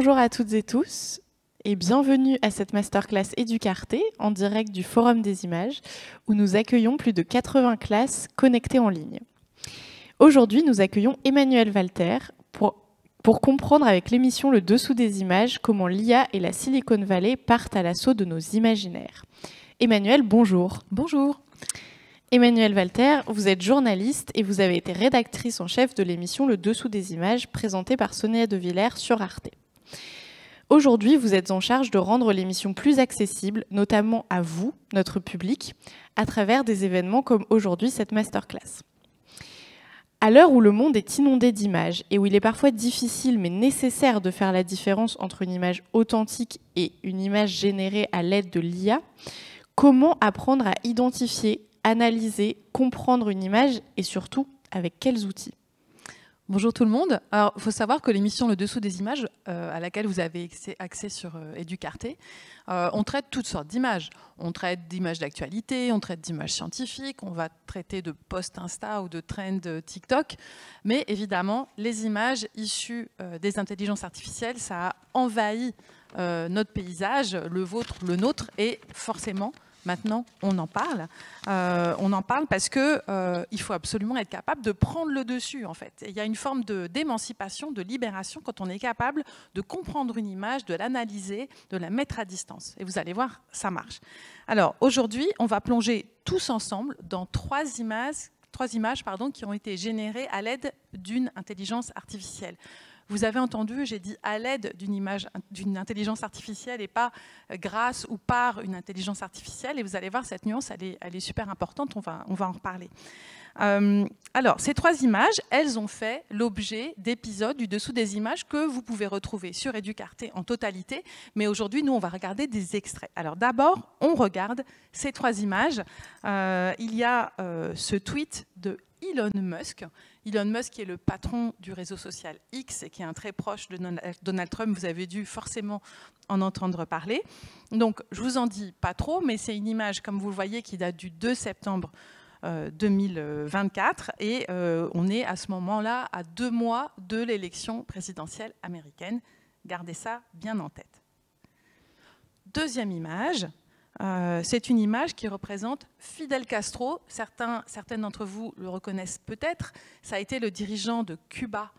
Bonjour à toutes et tous et bienvenue à cette masterclass Educarte en direct du Forum des images où nous accueillons plus de 80 classes connectées en ligne. Aujourd'hui, nous accueillons Emmanuel Walter pour comprendre avec l'émission Le Dessous des images comment l'IA et la Silicon Valley partent à l'assaut de nos imaginaires. Emmanuel, bonjour. Bonjour. Emmanuel Walter, vous êtes journaliste et vous avez été rédactrice en chef de l'émission Le Dessous des images présentée par Sonia De Villers sur Arte. Aujourd'hui, vous êtes en charge de rendre l'émission plus accessible, notamment à vous, notre public, à travers des événements comme aujourd'hui cette masterclass. À l'heure où le monde est inondé d'images et où il est parfois difficile mais nécessaire de faire la différence entre une image authentique et une image générée à l'aide de l'IA, comment apprendre à identifier, analyser, comprendre une image et surtout avec quels outils ? Bonjour tout le monde. Alors, il faut savoir que l'émission Le Dessous des images, à laquelle vous avez accès sur Educarte, on traite toutes sortes d'images. On traite d'images d'actualité, on traite d'images scientifiques, on va traiter de posts Insta ou de trends TikTok. Mais évidemment, les images issues des intelligences artificielles, ça a envahi notre paysage, le vôtre, le nôtre, et forcément, maintenant, on en parle. On en parle parce qu'il faut absolument être capable de prendre le dessus, en fait. Et il y a une forme d'émancipation, de libération, quand on est capable de comprendre une image, de l'analyser, de la mettre à distance. Et vous allez voir, ça marche. Alors, aujourd'hui, on va plonger tous ensemble dans trois images qui ont été générées à l'aide d'une intelligence artificielle. Vous avez entendu, j'ai dit à l'aide d'une intelligence artificielle et pas grâce ou par une intelligence artificielle. Et vous allez voir, cette nuance, elle est super importante, on va en reparler. Alors, ces trois images, elles ont fait l'objet d'épisodes du Dessous des images que vous pouvez retrouver sur Educarte en totalité. Mais aujourd'hui, nous, on va regarder des extraits. Alors d'abord, on regarde ces trois images. Il y a ce tweet de Elon Musk. Elon Musk qui est le patron du réseau social X et qui est un très proche de Donald Trump. Vous avez dû forcément en entendre parler. Donc, je vous en dis pas trop, mais c'est une image, comme vous le voyez, qui date du 2 septembre 2024. Et on est à ce moment-là à 2 mois de l'élection présidentielle américaine. Gardez ça bien en tête. Deuxième image. C'est une image qui représente Fidel Castro. Certaines d'entre vous le reconnaissent peut-être. Ça a été le dirigeant de Cuba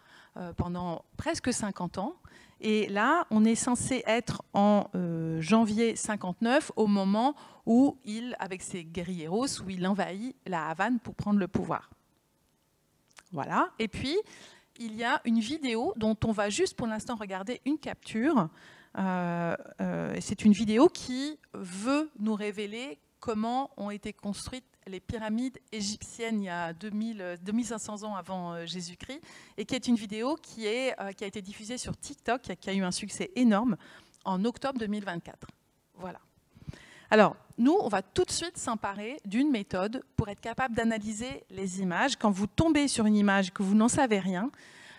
pendant presque 50 ans. Et là, on est censé être en janvier 59, au moment où avec ses guerrilleros, où il envahit la Havane pour prendre le pouvoir. Voilà. Et puis, il y a une vidéo dont on va juste pour l'instant regarder une capture. C'est une vidéo qui veut nous révéler comment ont été construites les pyramides égyptiennes il y a 2500 ans avant Jésus-Christ, et qui est une vidéo qui a été diffusée sur TikTok, qui a eu un succès énorme en octobre 2024. Voilà. Alors, nous, on va tout de suite s'emparer d'une méthode pour être capable d'analyser les images. Quand vous tombez sur une image, que vous n'en savez rien,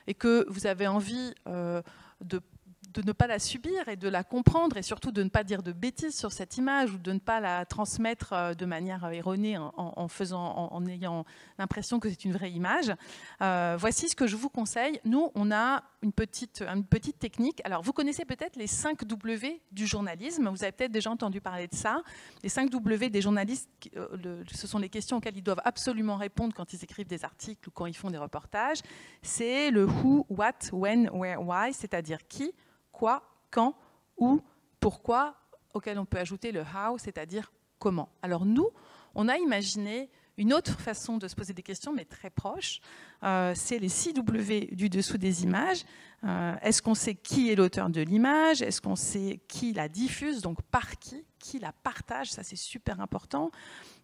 et que vous avez envie de ne pas la subir et de la comprendre, et surtout de ne pas dire de bêtises sur cette image ou de ne pas la transmettre de manière erronée en ayant l'impression que c'est une vraie image. Voici ce que je vous conseille. Nous, on a une petite technique. Alors, vous connaissez peut-être les 5 W du journalisme. Vous avez peut-être déjà entendu parler de ça. Les 5 W des journalistes, ce sont les questions auxquelles ils doivent absolument répondre quand ils écrivent des articles ou quand ils font des reportages. C'est le who, what, when, where, why, c'est-à-dire qui, quoi, quand, où, pourquoi, auquel on peut ajouter le how, c'est-à-dire comment. Alors nous, on a imaginé une autre façon de se poser des questions, mais très proche. C'est les 6 W du dessous des images. Est-ce qu'on sait qui est l'auteur de l'image? Est-ce qu'on sait qui la diffuse? Donc par qui la partage? Ça, c'est super important.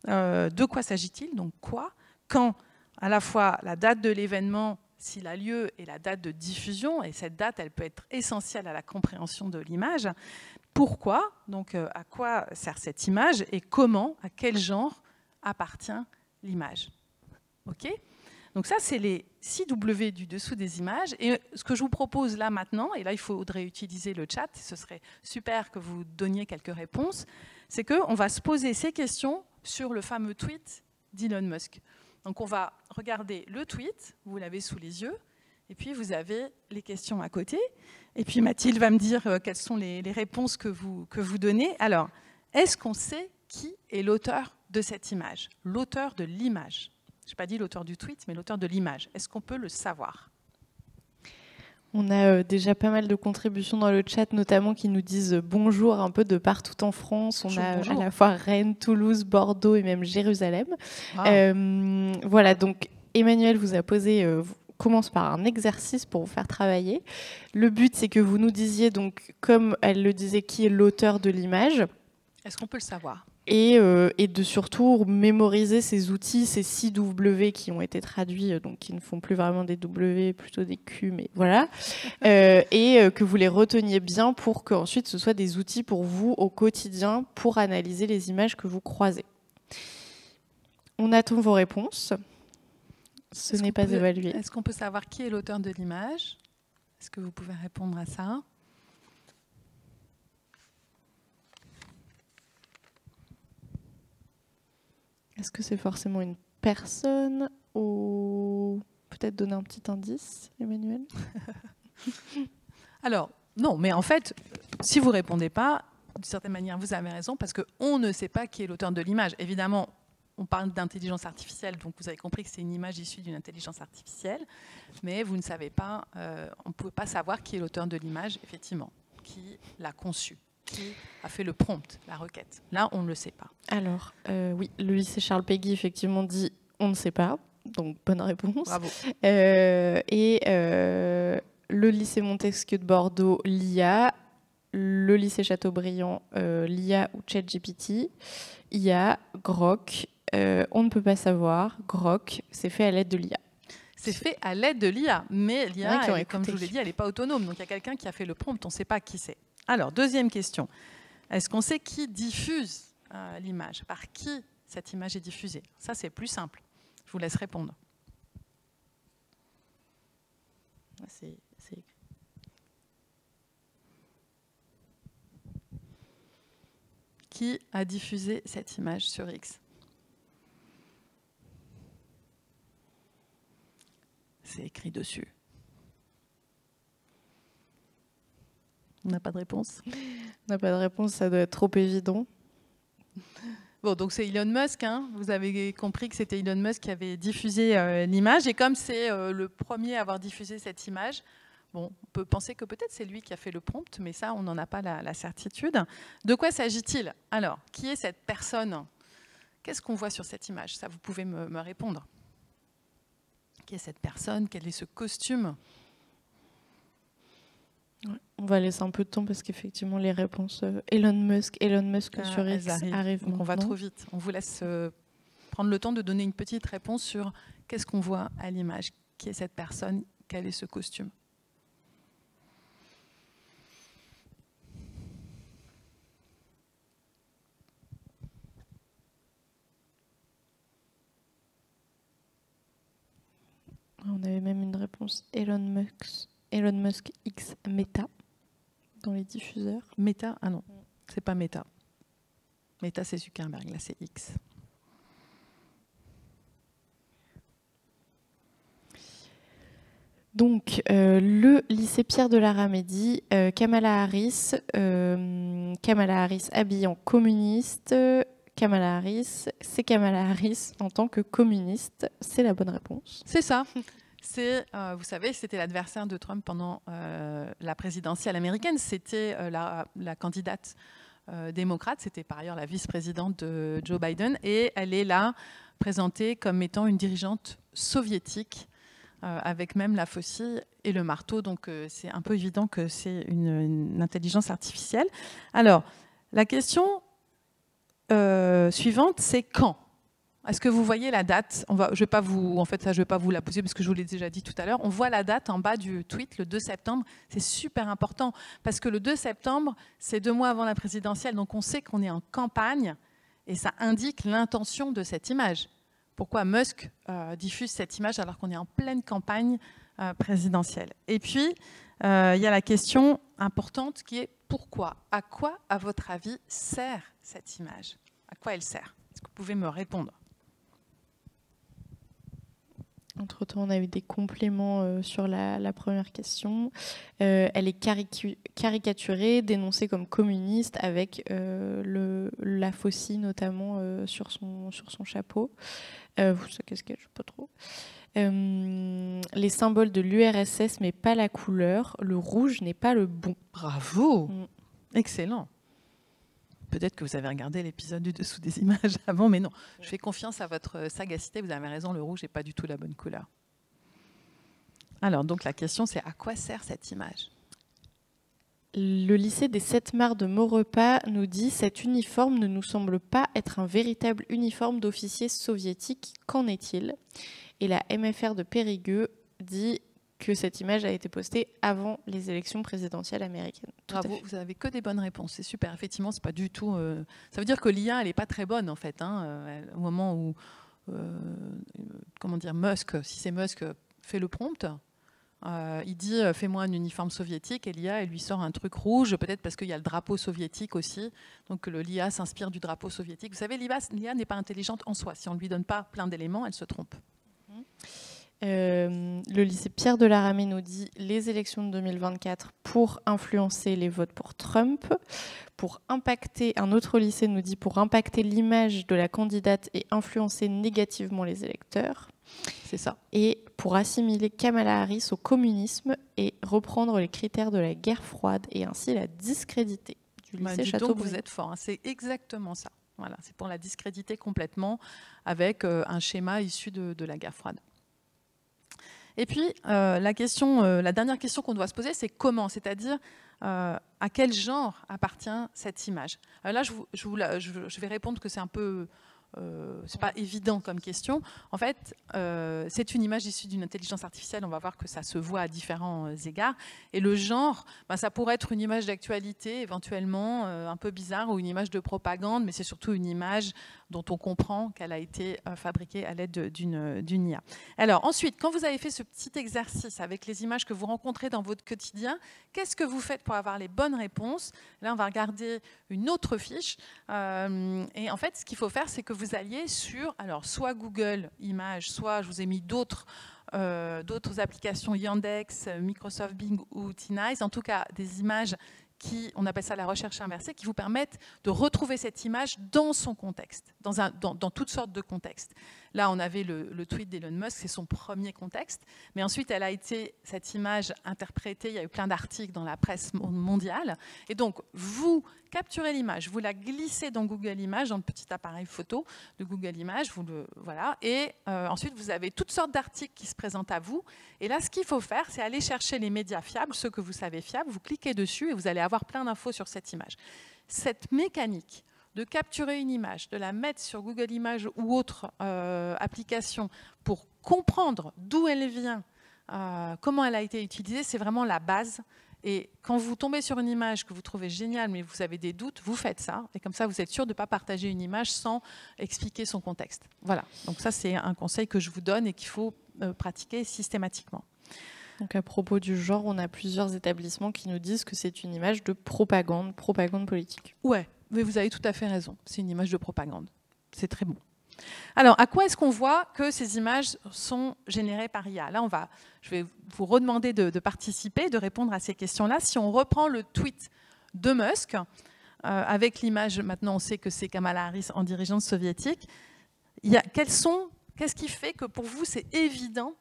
De quoi s'agit-il? Donc quoi? Quand? À la fois la date de l'événement, s'il a lieu, et la date de diffusion, et cette date, elle peut être essentielle à la compréhension de l'image. Pourquoi? Donc, à quoi sert cette image? Et comment, à quel genre appartient l'image? OK? Donc ça, c'est les 6 W du dessous des images. Et ce que je vous propose là maintenant, et là, il faudrait utiliser le chat, ce serait super que vous donniez quelques réponses, c'est qu'on va se poser ces questions sur le fameux tweet d'Elon Musk. Donc on va regarder le tweet, vous l'avez sous les yeux, Et puis, vous avez les questions à côté. Et puis, Mathilde va me dire quelles sont les réponses que vous donnez. Alors, est-ce qu'on sait qui est l'auteur de cette image? L'auteur de l'image. Je n'ai pas dit l'auteur du tweet, mais l'auteur de l'image. Est-ce qu'on peut le savoir? On a déjà pas mal de contributions dans le chat, notamment qui nous disent bonjour un peu de partout en France. On a à la fois Rennes, Toulouse, Bordeaux et même Jérusalem. Wow. Voilà, donc Emmanuel vous a posé... commence par un exercice pour vous faire travailler. Le but, c'est que vous nous disiez, donc, comme elle le disait, qui est l'auteur de l'image. Est-ce qu'on peut le savoir? Et de surtout mémoriser ces outils, ces 6 W qui ont été traduits, donc qui ne font plus vraiment des W, plutôt des Q, mais voilà. Et que vous les reteniez bien pour qu'ensuite ce soit des outils pour vous au quotidien pour analyser les images que vous croisez. On attend vos réponses. Ce n'est pas évalué. Est-ce qu'on peut savoir qui est l'auteur de l'image? Est-ce que vous pouvez répondre à ça? Est-ce que c'est forcément une personne ou peut-être donner un petit indice, Emmanuel? Alors, non, mais en fait, si vous ne répondez pas, d'une certaine manière, vous avez raison, parce qu'on ne sait pas qui est l'auteur de l'image. Évidemment, on parle d'intelligence artificielle, donc vous avez compris que c'est une image issue d'une intelligence artificielle, mais vous ne savez pas, on ne pouvait pas savoir qui est l'auteur de l'image, effectivement, qui l'a conçue, qui a fait le prompt, la requête. Là, on ne le sait pas. Alors, oui, le lycée Charles Péguy, effectivement, dit on ne sait pas, donc bonne réponse. Bravo. Le lycée Montesquieu de Bordeaux, l'IA. Le lycée Chateaubriand, l'IA ou ChatGPT. IA, Grok. On ne peut pas savoir. Grok, c'est fait à l'aide de l'IA. C'est fait à l'aide de l'IA, mais l'IA, comme je vous l'ai dit, elle n'est pas autonome. Donc il y a quelqu'un qui a fait le prompt, on ne sait pas qui c'est. Alors, deuxième question. Est-ce qu'on sait qui diffuse l'image? Par qui cette image est diffusée? Ça, c'est plus simple. Je vous laisse répondre. C'est écrit. Qui a diffusé cette image sur X? C'est écrit dessus. On n'a pas de réponse? On n'a pas de réponse, ça doit être trop évident. Bon, donc c'est Elon Musk, hein. Vous avez compris que c'était Elon Musk qui avait diffusé l'image. Et comme c'est le premier à avoir diffusé cette image, bon, on peut penser que peut-être c'est lui qui a fait le prompt, mais ça, on n'en a pas la certitude. De quoi s'agit-il? Alors, qui est cette personne? Qu'est-ce qu'on voit sur cette image? Ça, vous pouvez me répondre. Qui est cette personne? Quel est ce costume? On va laisser un peu de temps parce qu'effectivement, les réponses Elon Musk sur X arrivent. Donc on va trop vite. On vous laisse prendre le temps de donner une petite réponse sur qu'est-ce qu'on voit à l'image. Qui est cette personne? Quel est ce costume? On avait même une réponse Elon Musk X Meta dans les diffuseurs. Meta? Ah non, c'est pas Meta. Meta, c'est Zuckerberg, là c'est X. Donc, le lycée Pierre de la Ramédie, Kamala Harris habillée en communiste. Kamala Harris, c'est Kamala Harris en tant que communiste. C'est la bonne réponse. C'est ça. Vous savez, c'était l'adversaire de Trump pendant la présidentielle américaine. C'était la candidate démocrate. C'était par ailleurs la vice-présidente de Joe Biden. Et elle est là présentée comme étant une dirigeante soviétique, avec même la faucille et le marteau. Donc c'est un peu évident que c'est une intelligence artificielle. Alors, la question suivante, c'est quand? Est-ce que vous voyez la date? Je ne vais pas vous la poser parce que je vous l'ai déjà dit tout à l'heure. On voit la date en bas du tweet, le 2 septembre. C'est super important parce que le 2 septembre, c'est 2 mois avant la présidentielle. Donc on sait qu'on est en campagne et ça indique l'intention de cette image. Pourquoi Musk diffuse cette image alors qu'on est en pleine campagne présidentielle? Et puis, il y a la question importante qui est pourquoi? À quoi, à votre avis, sert cette image? À quoi elle sert? Est-ce que vous pouvez me répondre? Entre-temps, on a eu des compléments sur la première question. Elle est caricaturée, dénoncée comme communiste, avec la faucille notamment sur son chapeau. Ça, qu'est-ce qu'elle, je ne sais pas trop. Les symboles de l'URSS, mais pas la couleur. Le rouge n'est pas le bon. Bravo. Excellent. Peut-être que vous avez regardé l'épisode du dessous des images avant, mais non. Je fais confiance à votre sagacité. Vous avez raison, le rouge n'est pas du tout la bonne couleur. Alors, donc la question, c'est à quoi sert cette image ? Le lycée des 7 Mars de Maurepas nous dit « Cet uniforme ne nous semble pas être un véritable uniforme d'officier soviétique. Qu'en est-il » Et la MFR de Périgueux dit que cette image a été postée avant les élections présidentielles américaines. Bravo, vous n'avez que des bonnes réponses, c'est super. Effectivement, c'est pas du tout. Ça veut dire que l'IA, elle n'est pas très bonne en fait. Au moment où, comment dire, Musk, si c'est Musk, fait le prompt, il dit fais-moi un uniforme soviétique, et l'IA, elle lui sort un truc rouge, peut-être parce qu'il y a le drapeau soviétique aussi. Donc l'IA s'inspire du drapeau soviétique. Vous savez, l'IA n'est pas intelligente en soi. Si on ne lui donne pas plein d'éléments, elle se trompe. Le lycée Pierre de la Ramée nous dit les élections de 2024 pour influencer les votes pour Trump, pour impacter, un autre lycée nous dit pour impacter l'image de la candidate et influencer négativement les électeurs. C'est ça. Et pour assimiler Kamala Harris au communisme et reprendre les critères de la guerre froide et ainsi la discréditer du lycée Chateaubriand. Vous êtes fort, hein, c'est exactement ça. Voilà, c'est pour la discréditer complètement avec un schéma issu de la guerre froide. Et puis, la dernière question qu'on doit se poser, c'est comment, c'est-à-dire à quel genre appartient cette image. Là, je vais répondre que c'est un peu... c'est pas évident comme question. En fait, c'est une image issue d'une intelligence artificielle. On va voir que ça se voit à différents égards. Et le genre, ça pourrait être une image d'actualité, éventuellement un peu bizarre, ou une image de propagande, mais c'est surtout une image dont on comprend qu'elle a été fabriquée à l'aide d'une IA. Alors ensuite, quand vous avez fait ce petit exercice avec les images que vous rencontrez dans votre quotidien, qu'est-ce que vous faites pour avoir les bonnes réponses? Là, on va regarder une autre fiche. Et en fait, ce qu'il faut faire, c'est que vous alliez sur, alors soit Google Images, soit je vous ai mis d'autres applications, Yandex, Microsoft Bing ou Tinize, en tout cas des images on appelle ça la recherche inversée, qui vous permettent de retrouver cette image dans son contexte, dans toutes sortes de contextes. Là, on avait le tweet d'Elon Musk, c'est son premier contexte, mais ensuite, elle a été, cette image, interprétée, il y a eu plein d'articles dans la presse mondiale, et donc, vous capturez l'image, vous la glissez dans Google Images, dans le petit appareil photo de Google Images, voilà, et ensuite, vous avez toutes sortes d'articles qui se présentent à vous, et là, ce qu'il faut faire, c'est aller chercher les médias fiables, ceux que vous savez fiables, vous cliquez dessus, et vous allez avoir plein d'infos sur cette image. Cette mécanique de capturer une image, de la mettre sur Google Images ou autre application pour comprendre d'où elle vient, comment elle a été utilisée, c'est vraiment la base. Et quand vous tombez sur une image que vous trouvez géniale, mais vous avez des doutes, vous faites ça. Et comme ça, vous êtes sûr de ne pas partager une image sans expliquer son contexte. Voilà. Donc ça, c'est un conseil que je vous donne et qu'il faut pratiquer systématiquement. Donc à propos du genre, on a plusieurs établissements qui nous disent que c'est une image de propagande politique. Ouais, mais vous avez tout à fait raison. C'est une image de propagande. C'est très bon. Alors, à quoi est-ce qu'on voit que ces images sont générées par IA? Là, je vais vous redemander de participer, de répondre à ces questions-là. Si on reprend le tweet de Musk, avec l'image, maintenant on sait que c'est Kamala Harris en dirigeante soviétique, qu'est-ce qui fait que pour vous c'est évident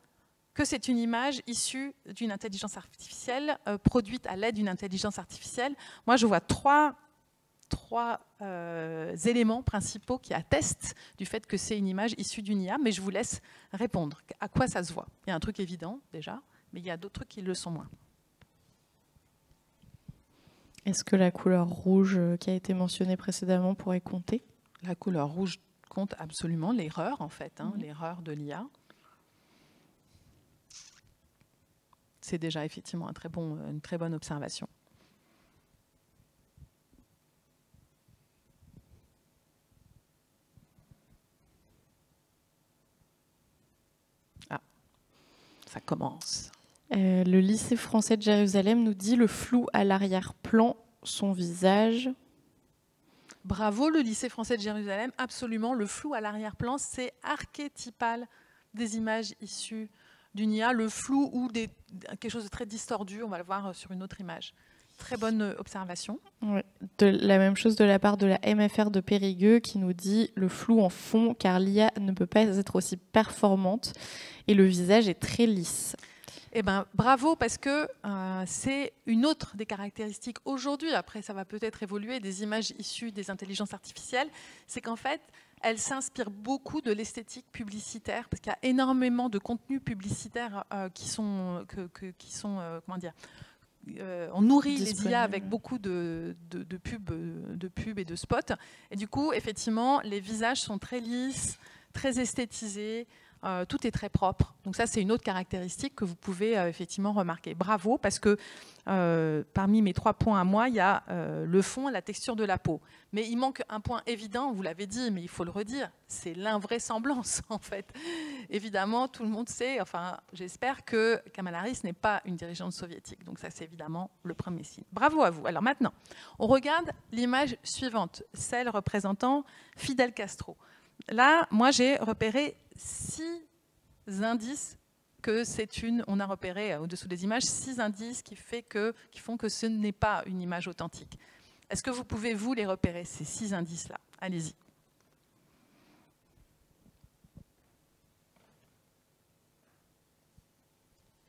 que c'est une image issue d'une intelligence artificielle, produite à l'aide d'une intelligence artificielle? Moi, je vois trois éléments principaux qui attestent du fait que c'est une image issue d'une IA, mais je vous laisse répondre. À quoi ça se voit? Il y a un truc évident, déjà, mais il y a d'autres trucs qui le sont moins. Est-ce que la couleur rouge qui a été mentionnée précédemment pourrait compter? La couleur rouge compte absolument, l'erreur, en fait, l'erreur de l'IA. C'est déjà effectivement une très bonne observation. Ah, ça commence. Le lycée français de Jérusalem nous dit le flou à l'arrière-plan, son visage. Bravo, le lycée français de Jérusalem, absolument. Le flou à l'arrière-plan, c'est archétypal des images issues d'une IA, le flou ou quelque chose de très distordu, on va le voir sur une autre image. Très bonne observation. Ouais. La même chose de la part de la MFR de Périgueux qui nous dit le flou en fond car l'IA ne peut pas être aussi performante et le visage est très lisse. Eh ben, bravo, parce que c'est une autre des caractéristiques aujourd'hui, après ça va peut-être évoluer, des images issues des intelligences artificielles, c'est qu'en fait, elles s'inspirent beaucoup de l'esthétique publicitaire, parce qu'il y a énormément de contenus publicitaires qui sont comment dire, on nourrit les IA avec beaucoup de pubs et de spots. Et du coup, effectivement, les visages sont très lisses, très esthétisés, tout est très propre. Donc ça, c'est une autre caractéristique que vous pouvez effectivement remarquer. Bravo, parce que parmi mes 3 points à moi, il y a le fond et la texture de la peau. Mais il manque un point évident, vous l'avez dit, mais il faut le redire, c'est l'invraisemblance, en fait. Évidemment, tout le monde sait, enfin, j'espère que Kamala Harris n'est pas une dirigeante soviétique. Donc ça, c'est évidemment le premier signe. Bravo à vous. Alors maintenant, on regarde l'image suivante, celle représentant Fidel Castro. Là, moi, j'ai repéré 6 indices que c'est on a repéré au-dessous des images, 6 indices qui font que ce n'est pas une image authentique. Est-ce que vous pouvez, vous, les repérer, ces 6 indices-là? Allez-y.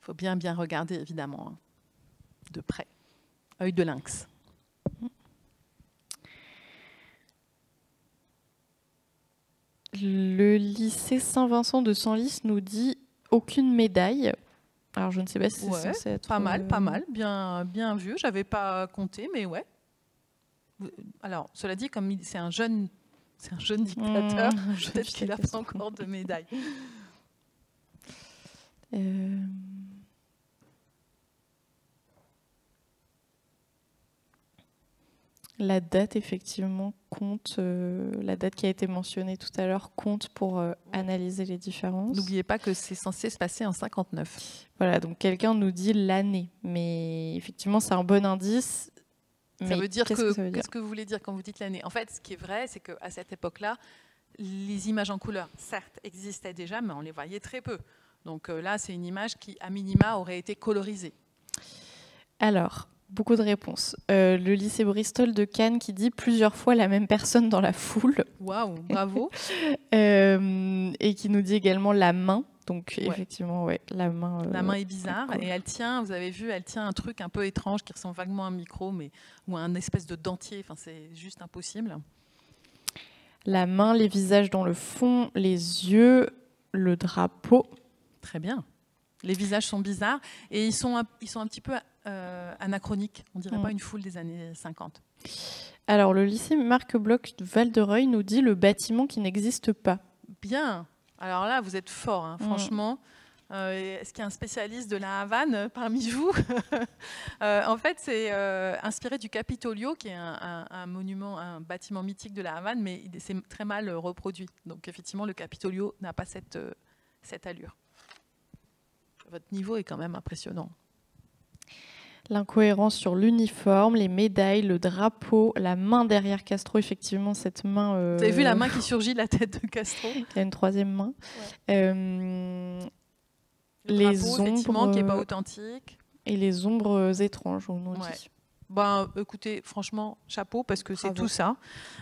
Il faut bien regarder, évidemment, hein, de près. Œil de lynx. Le lycée Saint-Vincent de Senlis nous dit aucune médaille. Alors je ne sais pas si c'est censé être... Pas mal, bien vu. J'avais pas compté, mais ouais. Alors, cela dit, comme c'est un jeune dictateur, peut-être qu'il n'a pas encore de médaille. La date, effectivement, compte. La date qui a été mentionnée tout à l'heure compte pour analyser les différences. N'oubliez pas que c'est censé se passer en 59. Voilà, donc quelqu'un nous dit l'année. Mais effectivement, c'est un bon indice. Ça veut dire qu'est-ce que vous voulez dire quand vous dites l'année? En fait, ce qui est vrai, c'est qu'à cette époque-là, les images en couleur, certes, existaient déjà, mais on les voyait très peu. Donc là, c'est une image qui, à minima, aurait été colorisée. Alors, beaucoup de réponses. Le lycée Bristol de Cannes qui dit plusieurs fois la même personne dans la foule. Waouh, bravo. Et qui nous dit également la main. Donc effectivement, ouais, la main. La main est bizarre et elle tient, vous avez vu, elle tient un truc un peu étrange qui ressemble vaguement à un micro, ou à un espèce de dentier. Enfin, c'est juste impossible. La main, les visages dans le fond, les yeux, le drapeau. Très bien. Les visages sont bizarres et ils sont un petit peu anachroniques. On dirait pas une foule des années 50. Alors, le lycée Marc Bloch de Val-de-Reuil nous dit le bâtiment qui n'existe pas. Bien. Alors là, vous êtes fort, hein, franchement. Est-ce qu'il y a un spécialiste de la Havane parmi vous? En fait, c'est inspiré du Capitolio, qui est un monument, un bâtiment mythique de la Havane, mais c'est très mal reproduit. Donc effectivement, le Capitolio n'a pas cette allure. Votre niveau est quand même impressionnant. L'incohérence sur l'uniforme, les médailles, le drapeau, la main derrière Castro, effectivement, cette main... Vous avez vu la main qui surgit de la tête de Castro? Il y a une troisième main. Ouais. Les ombres qui n'est pas authentique. Et les ombres étranges, on nous dit. Ben, écoutez, franchement, chapeau, parce que c'est tout ça.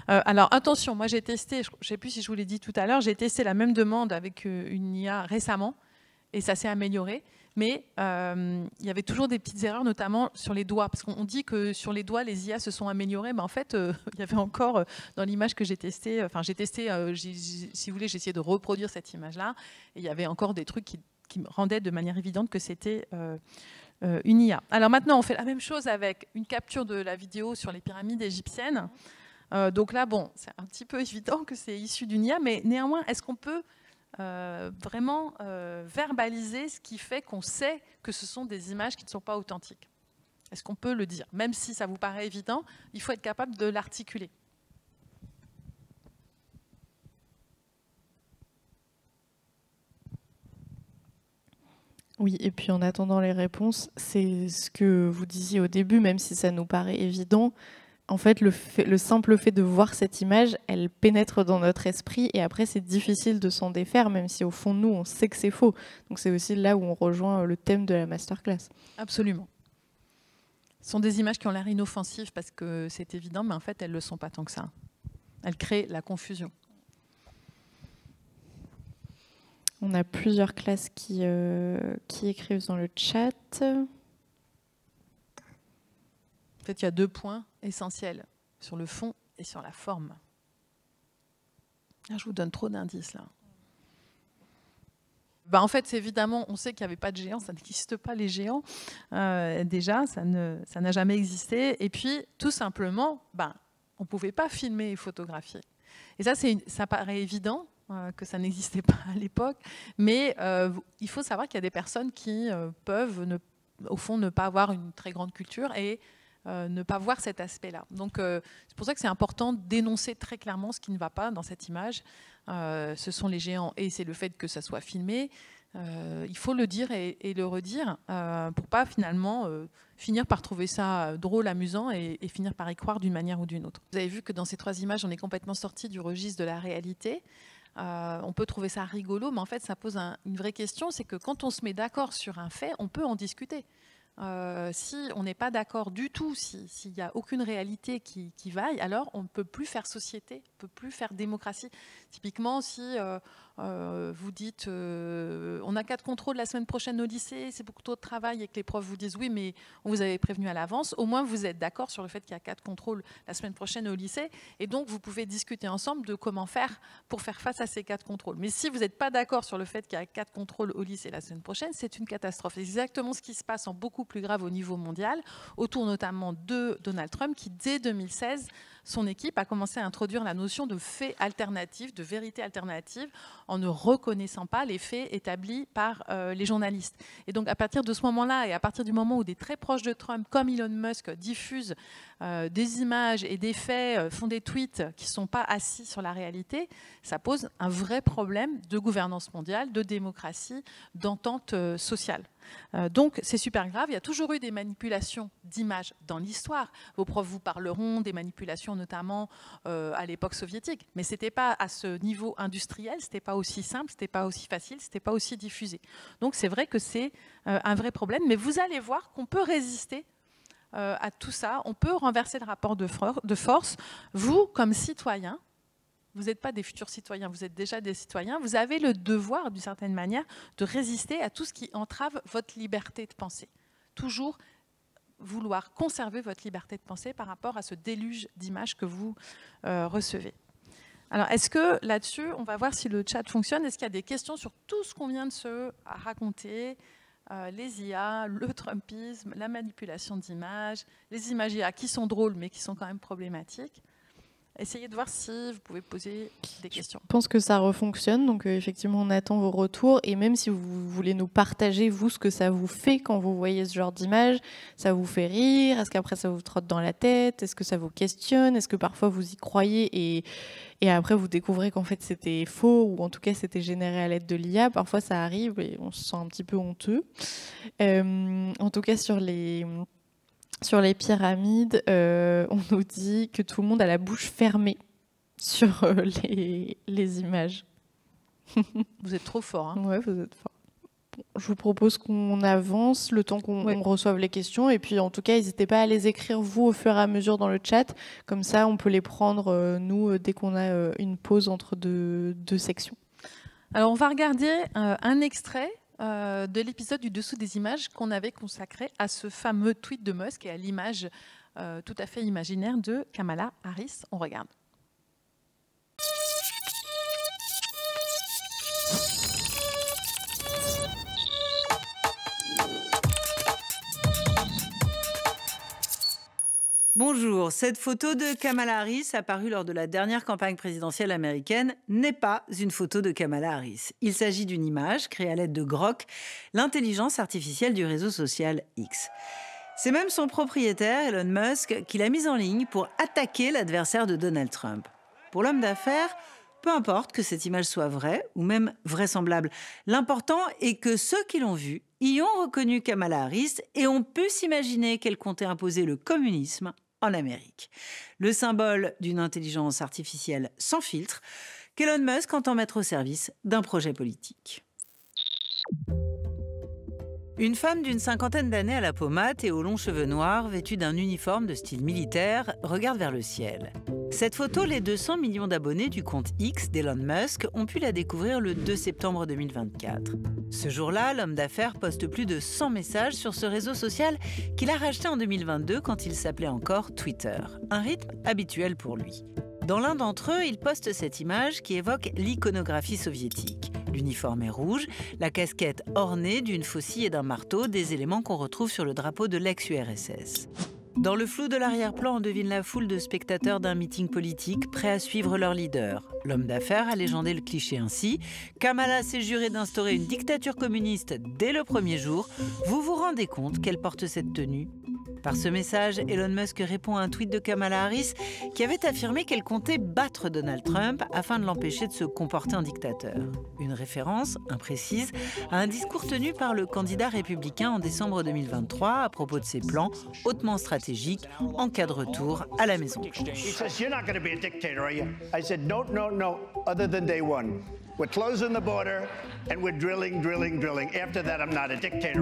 Alors, attention, moi j'ai testé, je ne sais plus si je vous l'ai dit tout à l'heure, j'ai testé la même demande avec une IA récemment, et ça s'est amélioré. Mais il y avait toujours des petites erreurs, notamment sur les doigts. Parce qu'on dit que sur les doigts, les IA se sont améliorées. Mais en fait, il y avait encore, dans l'image que j'ai testée, si vous voulez, j'ai essayé de reproduire cette image-là. Et il y avait encore des trucs qui me rendaient de manière évidente que c'était une IA. Alors maintenant, on fait la même chose avec une capture de la vidéo sur les pyramides égyptiennes. Donc là, bon, c'est un petit peu évident que c'est issu d'une IA. Mais néanmoins, est-ce qu'on peut... vraiment verbaliser ce qui fait qu'on sait que ce sont des images qui ne sont pas authentiques? Est-ce qu'on peut le dire? Même si ça vous paraît évident, il faut être capable de l'articuler. Oui, et puis en attendant les réponses, c'est ce que vous disiez au début, même si ça nous paraît évident, en fait, le simple fait de voir cette image, elle pénètre dans notre esprit et après, c'est difficile de s'en défaire, même si au fond, nous, on sait que c'est faux. Donc, c'est aussi là où on rejoint le thème de la masterclass. Absolument. Ce sont des images qui ont l'air inoffensives parce que c'est évident, mais en fait, elles ne le sont pas tant que ça. Elles créent la confusion. On a plusieurs classes qui écrivent dans le chat. En fait, il y a 2 points essentiels, sur le fond et sur la forme. Je vous donne trop d'indices, là. En fait, évidemment, on sait qu'il n'y avait pas de géants, ça n'existe pas, les géants. Déjà, ça n'a jamais existé. Et puis, tout simplement, on ne pouvait pas filmer et photographier. Et ça paraît évident que ça n'existait pas à l'époque, mais il faut savoir qu'il y a des personnes qui peuvent, au fond, ne pas avoir une très grande culture et ne pas voir cet aspect-là. Donc, c'est pour ça que c'est important de dénoncer très clairement ce qui ne va pas dans cette image. Ce sont les géants et c'est le fait que ça soit filmé. Il faut le dire et le redire pour pas finalement finir par trouver ça drôle, amusant et finir par y croire d'une manière ou d'une autre. Vous avez vu que dans ces 3 images, on est complètement sorti du registre de la réalité. On peut trouver ça rigolo, mais en fait, ça pose une vraie question, c'est que quand on se met d'accord sur un fait, on peut en discuter. Si on n'est pas d'accord du tout, s'il n'y a aucune réalité qui vaille, alors on ne peut plus faire société, on ne peut plus faire démocratie. Typiquement, si vous dites on a 4 contrôles la semaine prochaine au lycée, c'est beaucoup trop de travail, et que les profs vous disent oui, mais on vous avait prévenu à l'avance, au moins vous êtes d'accord sur le fait qu'il y a 4 contrôles la semaine prochaine au lycée, et donc vous pouvez discuter ensemble de comment faire pour faire face à ces 4 contrôles. Mais si vous n'êtes pas d'accord sur le fait qu'il y a 4 contrôles au lycée la semaine prochaine, c'est une catastrophe. C'est exactement ce qui se passe en beaucoup plus grave au niveau mondial, autour notamment de Donald Trump, qui dès 2016, son équipe a commencé à introduire la notion de faits alternatifs, de vérité alternative, en ne reconnaissant pas les faits établis par les journalistes. Et donc à partir de ce moment-là, et à partir du moment où des très proches de Trump, comme Elon Musk, diffusent des images et des faits, font des tweets qui ne sont pas assis sur la réalité, ça pose un vrai problème de gouvernance mondiale, de démocratie, d'entente sociale. Donc c'est super grave. Il y a toujours eu des manipulations d'images dans l'histoire. Vos profs vous parleront des manipulations notamment à l'époque soviétique, mais ce n'était pas à ce niveau industriel, ce n'était pas aussi simple, ce n'était pas aussi facile, ce n'était pas aussi diffusé. Donc c'est vrai que c'est un vrai problème, mais vous allez voir qu'on peut résister à tout ça, on peut renverser le rapport de force. Vous, comme citoyen, vous n'êtes pas des futurs citoyens, vous êtes déjà des citoyens. Vous avez le devoir, d'une certaine manière, de résister à tout ce qui entrave votre liberté de penser. Toujours vouloir conserver votre liberté de penser par rapport à ce déluge d'images que vous recevez. Alors, est-ce que là-dessus, on va voir si le chat fonctionne? Est-ce qu'il y a des questions sur tout ce qu'on vient de se raconter? Les IA, le Trumpisme, la manipulation d'images, les images IA qui sont drôles mais qui sont quand même problématiques. Essayez de voir si vous pouvez poser des questions. Je pense que ça refonctionne, donc effectivement on attend vos retours et même si vous voulez nous partager vous ce que ça vous fait quand vous voyez ce genre d'image, ça vous fait rire, est-ce qu'après ça vous trotte dans la tête, est-ce que ça vous questionne, est-ce que parfois vous y croyez et après vous découvrez qu'en fait c'était faux ou en tout cas c'était généré à l'aide de l'IA, parfois ça arrive et on se sent un petit peu honteux. En tout cas sur les pyramides, on nous dit que tout le monde a la bouche fermée sur les images. Vous êtes trop fort. Hein. Ouais, vous êtes fort. Bon, je vous propose qu'on avance le temps qu'on reçoive les questions. Et puis, en tout cas, n'hésitez pas à les écrire, vous, au fur et à mesure dans le chat. Comme ça, on peut les prendre, nous, dès qu'on a une pause entre deux sections. Alors, on va regarder un extrait de l'épisode du Dessous des images qu'on avait consacré à ce fameux tweet de Musk et à l'image tout à fait imaginaire de Kamala Harris. On regarde. Bonjour, cette photo de Kamala Harris apparue lors de la dernière campagne présidentielle américaine n'est pas une photo de Kamala Harris. Il s'agit d'une image créée à l'aide de Grok, l'intelligence artificielle du réseau social X. C'est même son propriétaire, Elon Musk, qui l'a mise en ligne pour attaquer l'adversaire de Donald Trump. Pour l'homme d'affaires, peu importe que cette image soit vraie ou même vraisemblable. L'important est que ceux qui l'ont vue y ont reconnu Kamala Harris et ont pu s'imaginer qu'elle comptait imposer le communisme en Amérique. Le symbole d'une intelligence artificielle sans filtre qu'Elon Musk entend mettre au service d'un projet politique. Une femme d'une cinquantaine d'années à la peau mate et aux longs cheveux noirs, vêtue d'un uniforme de style militaire, regarde vers le ciel. Cette photo, les 200 millions d'abonnés du compte X d'Elon Musk ont pu la découvrir le 2 septembre 2024. Ce jour-là, l'homme d'affaires poste plus de 100 messages sur ce réseau social qu'il a racheté en 2022 quand il s'appelait encore Twitter. Un rythme habituel pour lui. Dans l'un d'entre eux, il poste cette image qui évoque l'iconographie soviétique. L'uniforme est rouge, la casquette ornée d'une faucille et d'un marteau, des éléments qu'on retrouve sur le drapeau de l'ex-URSS. Dans le flou de l'arrière-plan, on devine la foule de spectateurs d'un meeting politique prêts à suivre leur leader. L'homme d'affaires a légendé le cliché ainsi. Kamala s'est juré d'instaurer une dictature communiste dès le premier jour. Vous vous rendez compte qu'elle porte cette tenue ? Par ce message, Elon Musk répond à un tweet de Kamala Harris qui avait affirmé qu'elle comptait battre Donald Trump afin de l'empêcher de se comporter en dictateur. Une référence, imprécise, à un discours tenu par le candidat républicain en décembre 2023 à propos de ses plans hautement stratégiques en cas de retour à la Maison-Blanche.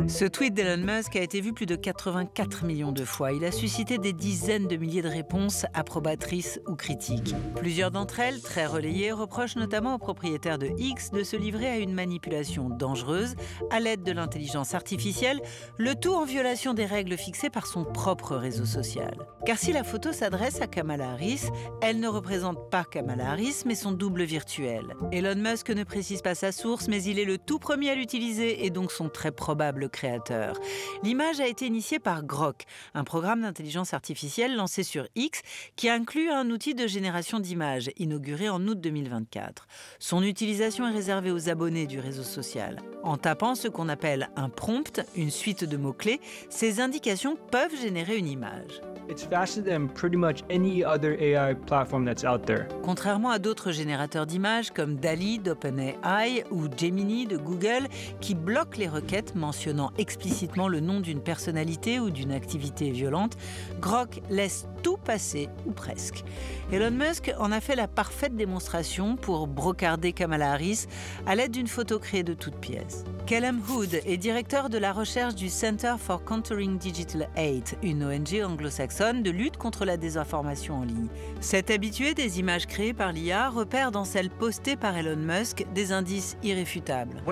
Ce tweet d'Elon Musk a été vu plus de 84 millions de fois. Il a suscité des dizaines de milliers de réponses approbatrices ou critiques. Plusieurs d'entre elles, très relayées, reprochent notamment aux propriétaires de X de se livrer à une manipulation dangereuse à l'aide de l'intelligence artificielle, le tout en violation des règles fixées par son propre réseau social. Car si la photo s'adresse à Kamala Harris, elle ne représente pas Kamala Harris, mais son double virtuel. Elon Musk ne précise pas sa source, mais il est le tout premier à l'utiliser et donc son très probable créateur. L'image a été initiée par Grok, un programme d'intelligence artificielle lancé sur X qui inclut un outil de génération d'images, inauguré en août 2024. Son utilisation est réservée aux abonnés du réseau social. En tapant ce qu'on appelle un prompt, une suite de mots-clés, ces indications peuvent générer une image. It's faster than pretty much any other AI platform that's out there. Contrairement à d'autres générateurs d'images comme DALL-E d'OpenAI ou Gemini de Google qui bloquent les requêtes mentionnant explicitement le nom d'une personnalité ou d'une activité violente, Grok laisse tout passer ou presque. Elon Musk en a fait la parfaite démonstration pour brocarder Kamala Harris à l'aide d'une photo créée de toutes pièces. Callum Hood est directeur de la recherche du Center for Countering Digital Hate, une ONG anglo-saxonne de lutte contre la désinformation en ligne. Cet habitué des images créées par l'IA repère dans celles postées par Elon Musk des indices irréfutables.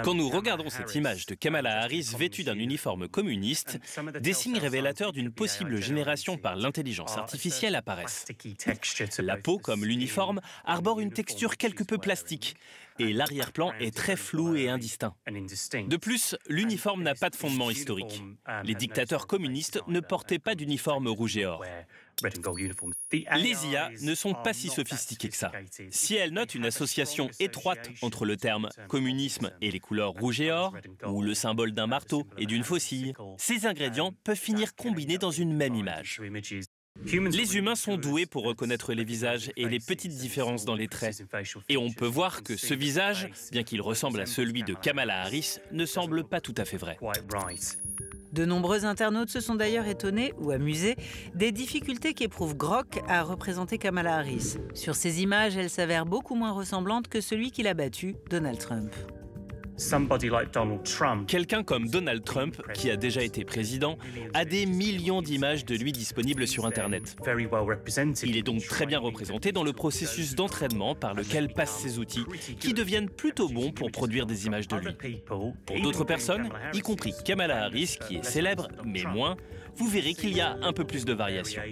Quand nous regardons cette image de Kamala Harris vêtue d'un uniforme communiste, des signes révélateurs d'une possible génération par l'intelligence artificielle apparaissent. La peau, comme l'uniforme, arbore une texture quelque peu plastique et l'arrière-plan est très flou et indistinct. De plus, l'uniforme n'a pas de fondement historique. Les dictateurs communistes ne portaient pas d'uniforme rouge et or. Les IA ne sont pas si sophistiquées que ça. Si elles notent une association étroite entre le terme communisme et les couleurs rouge et or, ou le symbole d'un marteau et d'une faucille, ces ingrédients peuvent finir combinés dans une même image. Les humains sont doués pour reconnaître les visages et les petites différences dans les traits. Et on peut voir que ce visage, bien qu'il ressemble à celui de Kamala Harris, ne semble pas tout à fait vrai. De nombreux internautes se sont d'ailleurs étonnés ou amusés des difficultés qu'éprouve Grok à représenter Kamala Harris. Sur ces images, elle s'avère beaucoup moins ressemblante que celui qui l'a battu, Donald Trump. Quelqu'un comme Donald Trump, qui a déjà été président, a des millions d'images de lui disponibles sur Internet. Il est donc très bien représenté dans le processus d'entraînement par lequel passent ces outils, qui deviennent plutôt bons pour produire des images de lui. Pour d'autres personnes, y compris Kamala Harris, qui est célèbre, mais moins, vous verrez qu'il y a un peu plus de variations.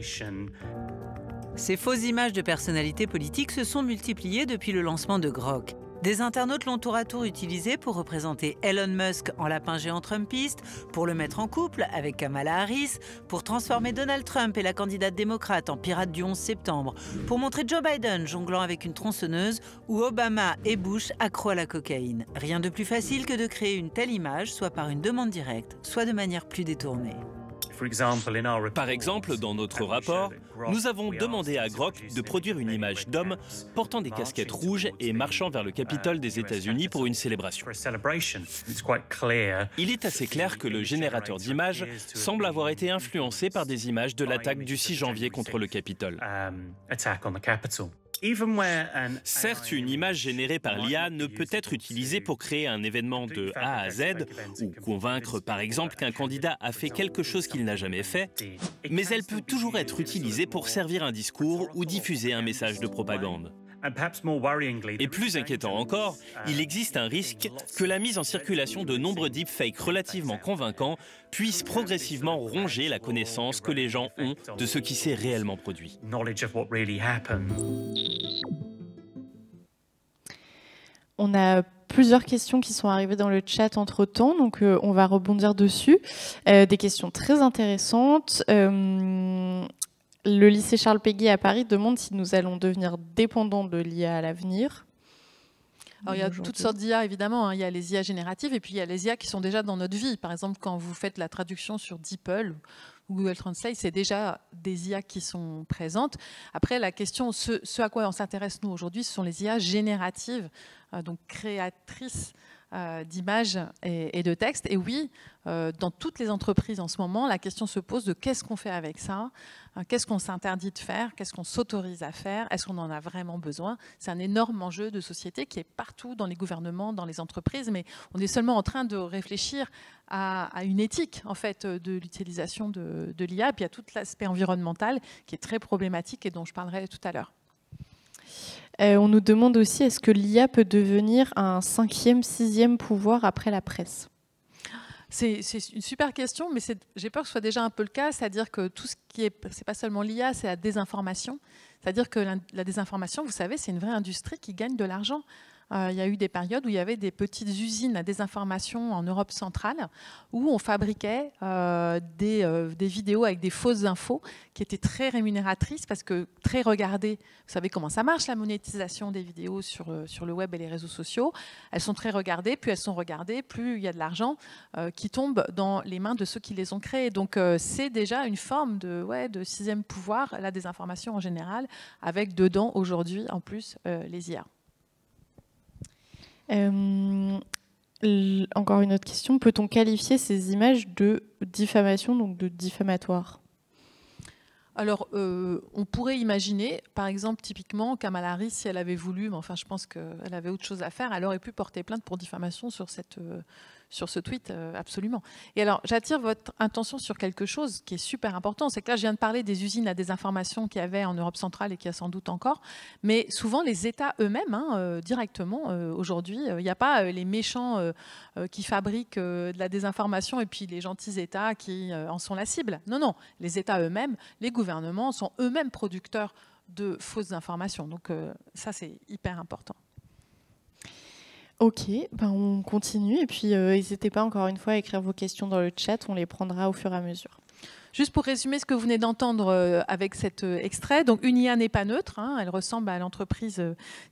Ces fausses images de personnalités politiques se sont multipliées depuis le lancement de Grok. Des internautes l'ont tour à tour utilisé pour représenter Elon Musk en lapin géant trumpiste, pour le mettre en couple avec Kamala Harris, pour transformer Donald Trump et la candidate démocrate en pirate du 11 septembre, pour montrer Joe Biden jonglant avec une tronçonneuse ou Obama et Bush accros à la cocaïne. Rien de plus facile que de créer une telle image, soit par une demande directe, soit de manière plus détournée. Par exemple, dans notre rapport, nous avons demandé à Grok de produire une image d'homme portant des casquettes rouges et marchant vers le Capitole des États-Unis pour une célébration. Il est assez clair que le générateur d'images semble avoir été influencé par des images de l'attaque du 6 janvier contre le Capitole. Certes, une image générée par l'IA ne peut être utilisée pour créer un événement de A à Z ou convaincre par exemple qu'un candidat a fait quelque chose qu'il n'a jamais fait, mais elle peut toujours être utilisée pour servir un discours ou diffuser un message de propagande. Et plus inquiétant encore, il existe un risque que la mise en circulation de nombreux deepfakes relativement convaincants puisse progressivement ronger la connaissance que les gens ont de ce qui s'est réellement produit. On a plusieurs questions qui sont arrivées dans le chat entre-temps, donc on va rebondir dessus. Des questions très intéressantes. Le lycée Charles Péguy à Paris demande si nous allons devenir dépendants de l'IA à l'avenir. Alors, il y a toutes sortes d'IA, évidemment. Il y a les IA génératives et puis il y a les IA qui sont déjà dans notre vie. Par exemple, quand vous faites la traduction sur DeepL ou Google Translate, c'est déjà des IA qui sont présentes. Après, la question, ce à quoi on s'intéresse, nous, aujourd'hui, ce sont les IA génératives, donc créatrices d'images et de textes. Et oui, dans toutes les entreprises en ce moment, la question se pose de qu'est-ce qu'on fait avec ça, qu'est-ce qu'on s'interdit de faire, qu'est-ce qu'on s'autorise à faire, est-ce qu'on en a vraiment besoin? C'est un énorme enjeu de société qui est partout dans les gouvernements, dans les entreprises, mais on est seulement en train de réfléchir à une éthique en fait, de l'utilisation de l'IA. Et puis il y a tout l'aspect environnemental qui est très problématique et dont je parlerai tout à l'heure. On nous demande aussi, est-ce que l'IA peut devenir un 5e, 6e pouvoir après la presse? C'est une super question, mais j'ai peur que ce soit déjà un peu le cas, c'est-à-dire que tout ce qui est, c'est pas seulement l'IA, c'est la désinformation. C'est-à-dire que la désinformation, vous savez, c'est une vraie industrie qui gagne de l'argent. Il y a eu des périodes où il y avait des petites usines à désinformation en Europe centrale où on fabriquait des vidéos avec des fausses infos qui étaient très rémunératrices parce que très regardées. Vous savez comment ça marche, la monétisation des vidéos sur le web et les réseaux sociaux. Elles sont très regardées, plus elles sont regardées, plus il y a de l'argent qui tombe dans les mains de ceux qui les ont créées. Donc c'est déjà une forme de 6e pouvoir, la désinformation en général, avec dedans aujourd'hui en plus les IA. Encore une autre question, peut-on qualifier ces images de diffamation, donc de diffamatoire? Alors, on pourrait imaginer, par exemple, typiquement, Kamala Harris, si elle avait voulu, mais enfin, je pense qu'elle avait autre chose à faire, elle aurait pu porter plainte pour diffamation sur ce tweet, absolument. Et alors, j'attire votre attention sur quelque chose qui est super important, c'est que là, je viens de parler des usines à désinformation qu'il y avait en Europe centrale et qu'il y a sans doute encore, mais souvent, les États eux-mêmes, directement, aujourd'hui, il n'y a pas les méchants qui fabriquent de la désinformation et puis les gentils États qui en sont la cible. Non, non, les États eux-mêmes, les gouvernements sont eux-mêmes producteurs de fausses informations. Donc ça, c'est hyper important. Ok, on continue. Et puis, n'hésitez pas encore une fois à écrire vos questions dans le chat. On les prendra au fur et à mesure. Juste pour résumer ce que vous venez d'entendre avec cet extrait, donc une IA n'est pas neutre, hein, elle ressemble à l'entreprise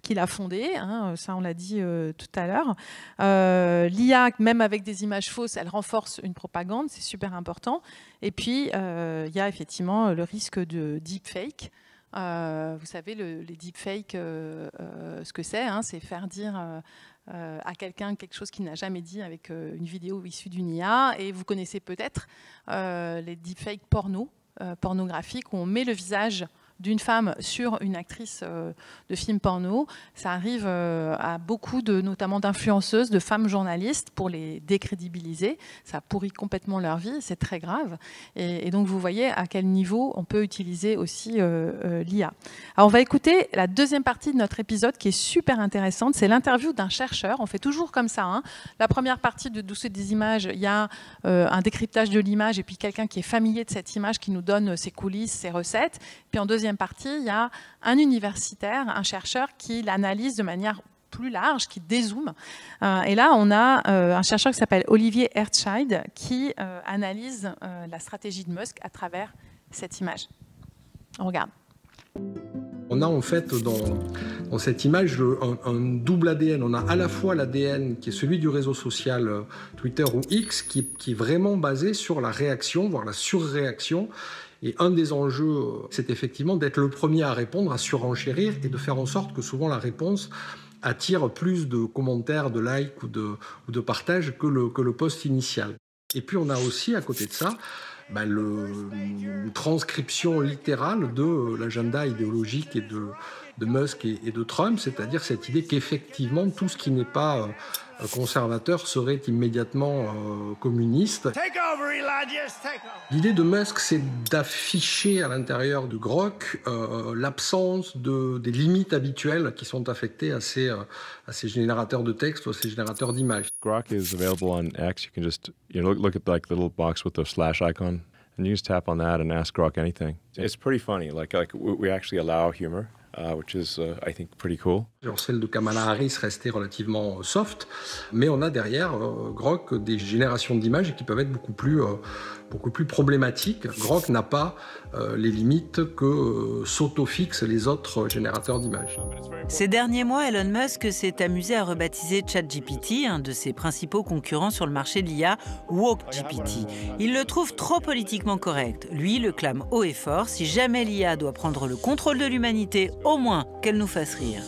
qui l'a fondée, hein, ça on l'a dit tout à l'heure. L'IA, même avec des images fausses, elle renforce une propagande, c'est super important. Et puis il y a effectivement le risque de deepfake. Vous savez, les deepfakes, ce que c'est, hein, c'est faire dire à quelqu'un quelque chose qu'il n'a jamais dit avec une vidéo issue d'une IA. Et vous connaissez peut-être les deepfakes pornographiques, où on met le visage d'une femme sur une actrice de film porno. Ça arrive à beaucoup, notamment d'influenceuses, de femmes journalistes, pour les décrédibiliser. Ça pourrit complètement leur vie, c'est très grave. Et donc, vous voyez à quel niveau on peut utiliser aussi l'IA. Alors, on va écouter la deuxième partie de notre épisode qui est super intéressante. C'est l'interview d'un chercheur. On fait toujours comme ça, hein. La première partie de Dossier des images, il y a un décryptage de l'image et puis quelqu'un qui est familier de cette image qui nous donne ses coulisses, ses recettes. Puis en deuxième partie, il y a un universitaire, un chercheur qui l'analyse de manière plus large, qui dézoome. Et là, on a un chercheur qui s'appelle Olivier Hertzscheid qui analyse la stratégie de Musk à travers cette image. On regarde. On a en fait dans cette image un double ADN. On a à la fois l'ADN qui est celui du réseau social Twitter ou X, qui est vraiment basé sur la réaction, voire la surréaction. Et un des enjeux, c'est effectivement d'être le premier à répondre, à surenchérir et de faire en sorte que souvent la réponse attire plus de commentaires, de likes ou de partages que le post initial. Et puis on a aussi, à côté de ça, une transcription littérale de l'agenda idéologique de Musk et de Trump, c'est-à-dire cette idée qu'effectivement tout ce qui n'est pas conservateur serait immédiatement communiste. L'idée de Musk, c'est d'afficher à l'intérieur de Grok l'absence des limites habituelles qui sont affectées à ces générateurs de texte ou à ces générateurs d'images. Grok is available on X. You can just look at like the little box with the slash icon, and you just tap on that and ask Grok anything. It's pretty funny. Like we actually allow humor. Which is, I think, pretty cool. Alors, celle de Kamala Harris restait relativement soft, mais on a derrière Grok des générations d'images qui peuvent être beaucoup plus problématiques. Grok n'a pas les limites que s'autofixent les autres générateurs d'images. Ces derniers mois, Elon Musk s'est amusé à rebaptiser ChatGPT, un de ses principaux concurrents sur le marché de l'IA, WokeGPT. Il le trouve trop politiquement correct. Lui le clame haut et fort. Si jamais l'IA doit prendre le contrôle de l'humanité, au moins qu'elle nous fasse rire.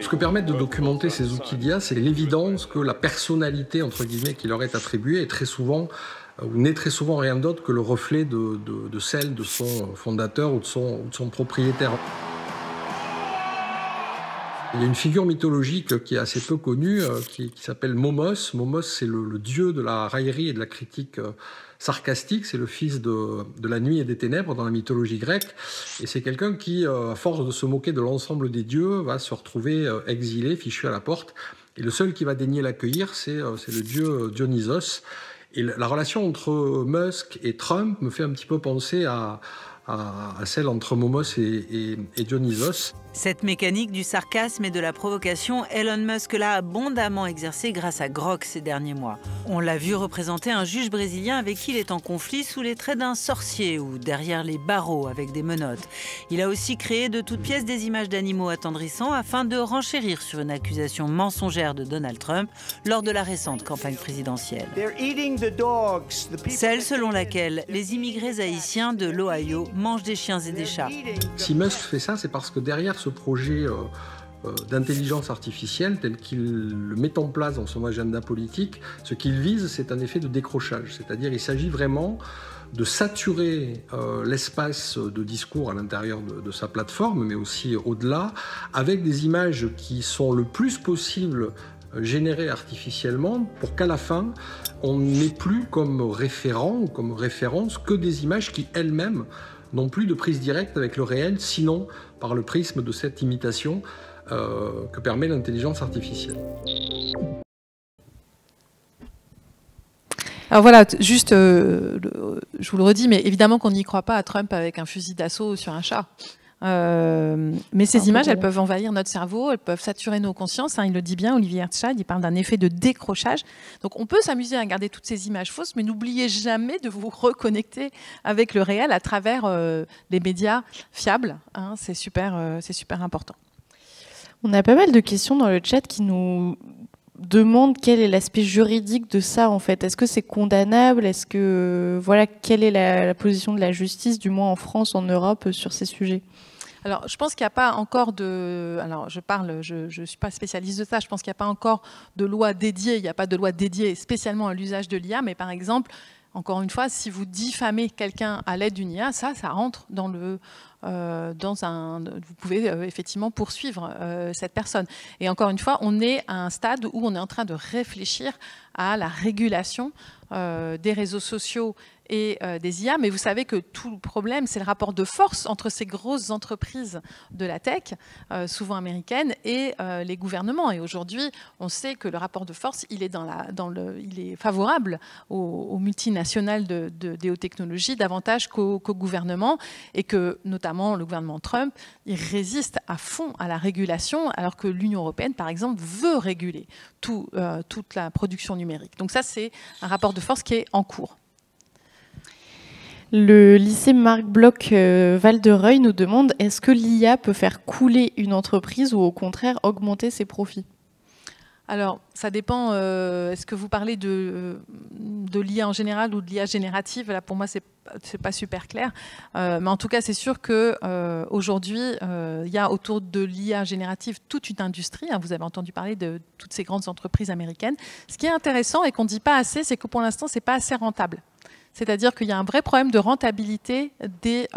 Ce que permettent de documenter ces outils d'IA, c'est l'évidence que la personnalité, entre guillemets, qui leur est attribuée est très souvent, ou n'est très souvent rien d'autre que le reflet de celle de son fondateur ou de son propriétaire. Il y a une figure mythologique qui est assez peu connue, qui s'appelle Momos. Momos, c'est le dieu de la raillerie et de la critique sarcastique. C'est le fils de la nuit et des ténèbres dans la mythologie grecque. Et c'est quelqu'un qui, à force de se moquer de l'ensemble des dieux, va se retrouver exilé, fichu à la porte. Et le seul qui va daigner l'accueillir, c'est le dieu Dionysos. Et la relation entre Musk et Trump me fait un petit peu penser à celle entre Momos et Dionysos. Cette mécanique du sarcasme et de la provocation, Elon Musk l'a abondamment exercée grâce à Grok ces derniers mois. On l'a vu représenter un juge brésilien avec qui il est en conflit sous les traits d'un sorcier ou derrière les barreaux avec des menottes. Il a aussi créé de toutes pièces des images d'animaux attendrissants afin de renchérir sur une accusation mensongère de Donald Trump lors de la récente campagne présidentielle. Celle selon laquelle les immigrés haïtiens de l'Ohio mangent des chiens et des chats. Si Musk fait ça, c'est parce que derrière ce projet d'intelligence artificielle tel qu'il le met en place dans son agenda politique, ce qu'il vise, c'est un effet de décrochage. C'est-à-dire qu'il s'agit vraiment de saturer l'espace de discours à l'intérieur de sa plateforme, mais aussi au-delà, avec des images qui sont le plus possible générées artificiellement pour qu'à la fin, on n'ait plus comme référent ou comme référence que des images qui elles-mêmes n'ont plus de prise directe avec le réel, sinon par le prisme de cette imitation que permet l'intelligence artificielle. Alors voilà, juste, je vous le redis, mais évidemment qu'on n'y croit pas à Trump avec un fusil d'assaut sur un chat. Mais ces images, elles peuvent envahir notre cerveau, elles peuvent saturer nos consciences. Il le dit bien, Olivier Herzschad, il parle d'un effet de décrochage. Donc on peut s'amuser à regarder toutes ces images fausses, mais n'oubliez jamais de vous reconnecter avec le réel à travers les médias fiables. C'est super important. On a pas mal de questions dans le chat qui nous demandent quel est l'aspect juridique de ça en fait. Est-ce que c'est condamnable? Est-ce que quelle est la position de la justice, du moins en France, en Europe, sur ces sujets? Alors, je pense qu'il n'y a pas encore de... Alors, je ne suis pas spécialiste de ça. Je pense qu'il n'y a pas encore de loi dédiée. Il n'y a pas de loi dédiée spécialement à l'usage de l'IA. Mais par exemple, encore une fois, si vous diffamez quelqu'un à l'aide d'une IA, ça rentre dans le... vous pouvez effectivement poursuivre cette personne. Et encore une fois, on est à un stade où on est en train de réfléchir à la régulation des réseaux sociaux et des IA, mais vous savez que tout le problème, c'est le rapport de force entre ces grosses entreprises de la tech, souvent américaines, et les gouvernements. Et aujourd'hui, on sait que le rapport de force, il est, il est favorable aux multinationales des hautes technologies davantage qu'aux gouvernements, et que notamment le gouvernement Trump, il résiste à fond à la régulation, alors que l'Union européenne, par exemple, veut réguler toute la production numérique. Donc ça, c'est un rapport de force qui est en cours. Le lycée Marc Bloch Val-de-Reuil nous demande, est-ce que l'IA peut faire couler une entreprise ou au contraire augmenter ses profits ? Alors, ça dépend. Est-ce que vous parlez de l'IA en général ou de l'IA générative ? Là, pour moi, c'est pas super clair. Mais en tout cas, c'est sûr qu'aujourd'hui, il y a autour de l'IA générative toute une industrie. Vous avez entendu parler de toutes ces grandes entreprises américaines. Ce qui est intéressant et qu'on ne dit pas assez, c'est que pour l'instant, ce n'est pas assez rentable. C'est-à-dire qu'il y a un vrai problème de rentabilité des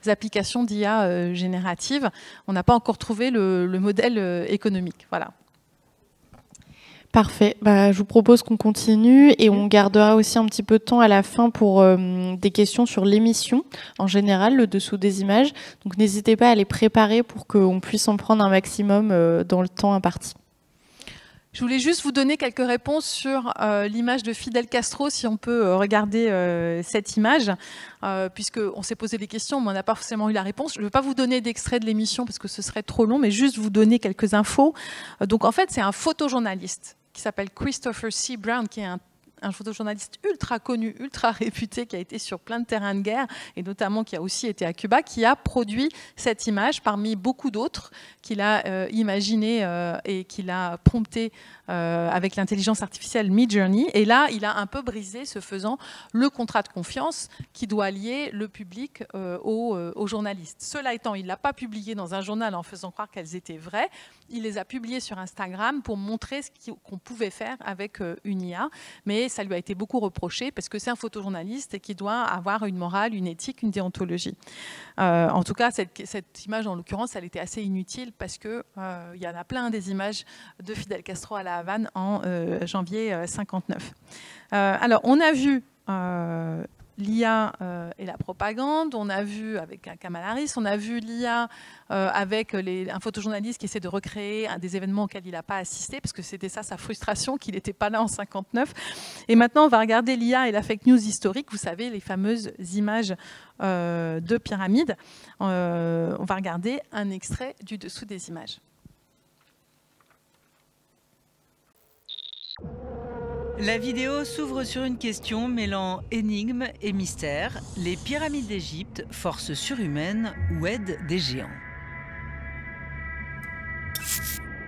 applications d'IA générative. On n'a pas encore trouvé le modèle économique. Voilà. Parfait. Je vous propose qu'on continue et on gardera aussi un petit peu de temps à la fin pour des questions sur l'émission en général, le dessous des images. Donc n'hésitez pas à les préparer pour qu'on puisse en prendre un maximum dans le temps imparti. Je voulais juste vous donner quelques réponses sur l'image de Fidel Castro, si on peut regarder cette image, puisqu'on s'est posé des questions, mais on n'a pas forcément eu la réponse. Je ne vais pas vous donner d'extrait de l'émission parce que ce serait trop long, mais juste vous donner quelques infos. Donc en fait, c'est un photojournaliste qui s'appelle Christopher C. Brown, qui est un photojournaliste ultra connu, ultra réputé, qui a été sur plein de terrains de guerre, et notamment qui a aussi été à Cuba, qui a produit cette image parmi beaucoup d'autres qu'il a imaginé et qu'il a prompté avec l'intelligence artificielle Midjourney. Et là, il a un peu brisé, ce faisant, le contrat de confiance qui doit lier le public aux journalistes. Cela étant, il ne l'a pas publié dans un journal en faisant croire qu'elles étaient vraies. Il les a publiées sur Instagram pour montrer ce qu'on pouvait faire avec une IA. Mais ça lui a été beaucoup reproché parce que c'est un photojournaliste et qui doit avoir une morale, une éthique, une déontologie. En tout cas, cette image, en l'occurrence, elle était assez inutile parce qu'il y en a plein des images de Fidel Castro à la Havane en janvier 1959. Alors, on a vu l'IA et la propagande, on a vu avec Kamala Harris, on a vu l'IA avec un photojournaliste qui essaie de recréer des événements auxquels il n'a pas assisté, parce que c'était ça sa frustration, qu'il n'était pas là en 1959. Et maintenant, on va regarder l'IA et la fake news historique, vous savez, les fameuses images de pyramides. On va regarder un extrait du dessous des images. La vidéo s'ouvre sur une question mêlant énigme et mystère. Les pyramides d'Égypte, force surhumaine ou aide des géants?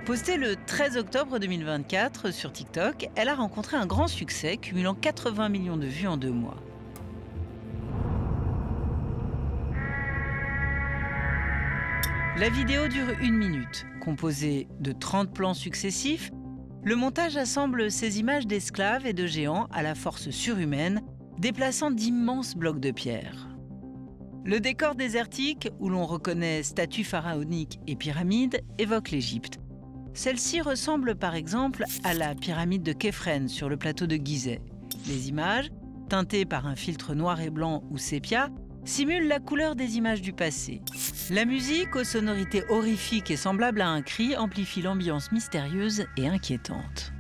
Postée le 13 octobre 2024 sur TikTok, elle a rencontré un grand succès, cumulant 80 millions de vues en 2 mois. La vidéo dure 1 minute, composée de 30 plans successifs. Le montage assemble ces images d'esclaves et de géants à la force surhumaine, déplaçant d'immenses blocs de pierre. Le décor désertique, où l'on reconnaît statues pharaoniques et pyramides, évoque l'Égypte. Celle-ci ressemble par exemple à la pyramide de Képhren sur le plateau de Gizeh. Les images, teintées par un filtre noir et blanc ou sépia, simule la couleur des images du passé. La musique, aux sonorités horrifiques et semblables à un cri, amplifie l'ambiance mystérieuse et inquiétante.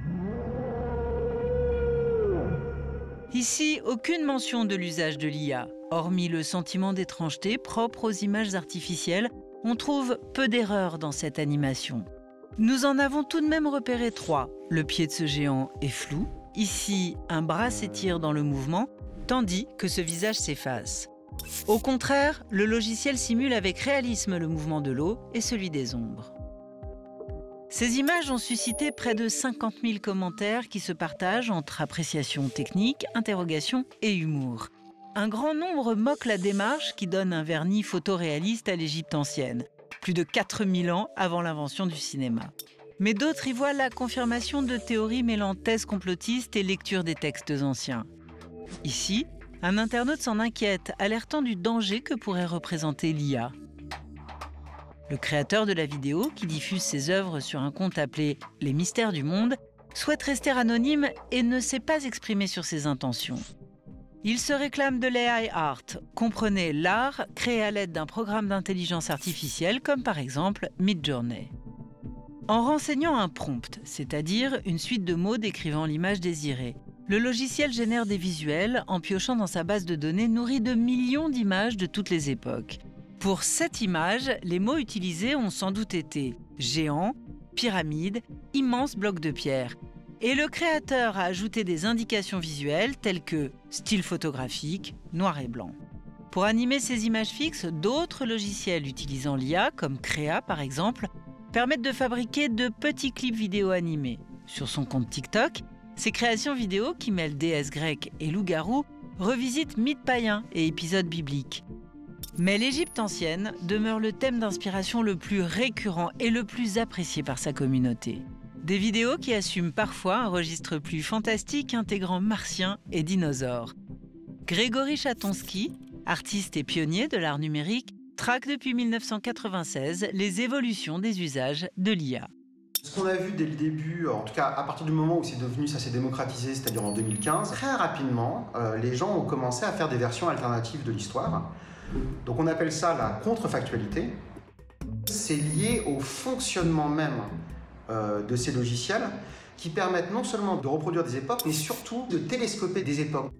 Ici, aucune mention de l'usage de l'IA. Hormis le sentiment d'étrangeté propre aux images artificielles, on trouve peu d'erreurs dans cette animation. Nous en avons tout de même repéré 3. Le pied de ce géant est flou. Ici, un bras s'étire dans le mouvement, tandis que ce visage s'efface. Au contraire, le logiciel simule avec réalisme le mouvement de l'eau et celui des ombres. Ces images ont suscité près de 50 000 commentaires qui se partagent entre appréciation technique, interrogation et humour. Un grand nombre moque la démarche qui donne un vernis photoréaliste à l'Égypte ancienne, plus de 4000 ans avant l'invention du cinéma. Mais d'autres y voient la confirmation de théories mêlant thèse complotiste et lecture des textes anciens. Ici, un internaute s'en inquiète, alertant du danger que pourrait représenter l'IA. Le créateur de la vidéo, qui diffuse ses œuvres sur un compte appelé « Les mystères du monde », souhaite rester anonyme et ne s'est pas exprimé sur ses intentions. Il se réclame de l'AI art, comprenez l'art créé à l'aide d'un programme d'intelligence artificielle comme par exemple Midjourney. En renseignant un prompt, c'est-à-dire une suite de mots décrivant l'image désirée, le logiciel génère des visuels en piochant dans sa base de données nourrie de millions d'images de toutes les époques. Pour cette image, les mots utilisés ont sans doute été géant, pyramide, immense bloc de pierre. Et le créateur a ajouté des indications visuelles telles que style photographique, noir et blanc. Pour animer ces images fixes, d'autres logiciels utilisant l'IA, comme Créa par exemple, permettent de fabriquer de petits clips vidéo animés. Sur son compte TikTok, ces créations vidéo qui mêlent déesses grecques et loups-garous revisitent mythes païens et épisodes bibliques. Mais l'Égypte ancienne demeure le thème d'inspiration le plus récurrent et le plus apprécié par sa communauté. Des vidéos qui assument parfois un registre plus fantastique intégrant martiens et dinosaures. Grégory Chatonsky, artiste et pionnier de l'art numérique, traque depuis 1996 les évolutions des usages de l'IA. Ce qu'on a vu dès le début, en tout cas à partir du moment où ça s'est démocratisé, c'est-à-dire en 2015, très rapidement, les gens ont commencé à faire des versions alternatives de l'histoire. Donc on appelle ça la contrefactualité. C'est lié au fonctionnement même de ces logiciels qui permettent non seulement de reproduire des époques, mais surtout de télescoper des époques.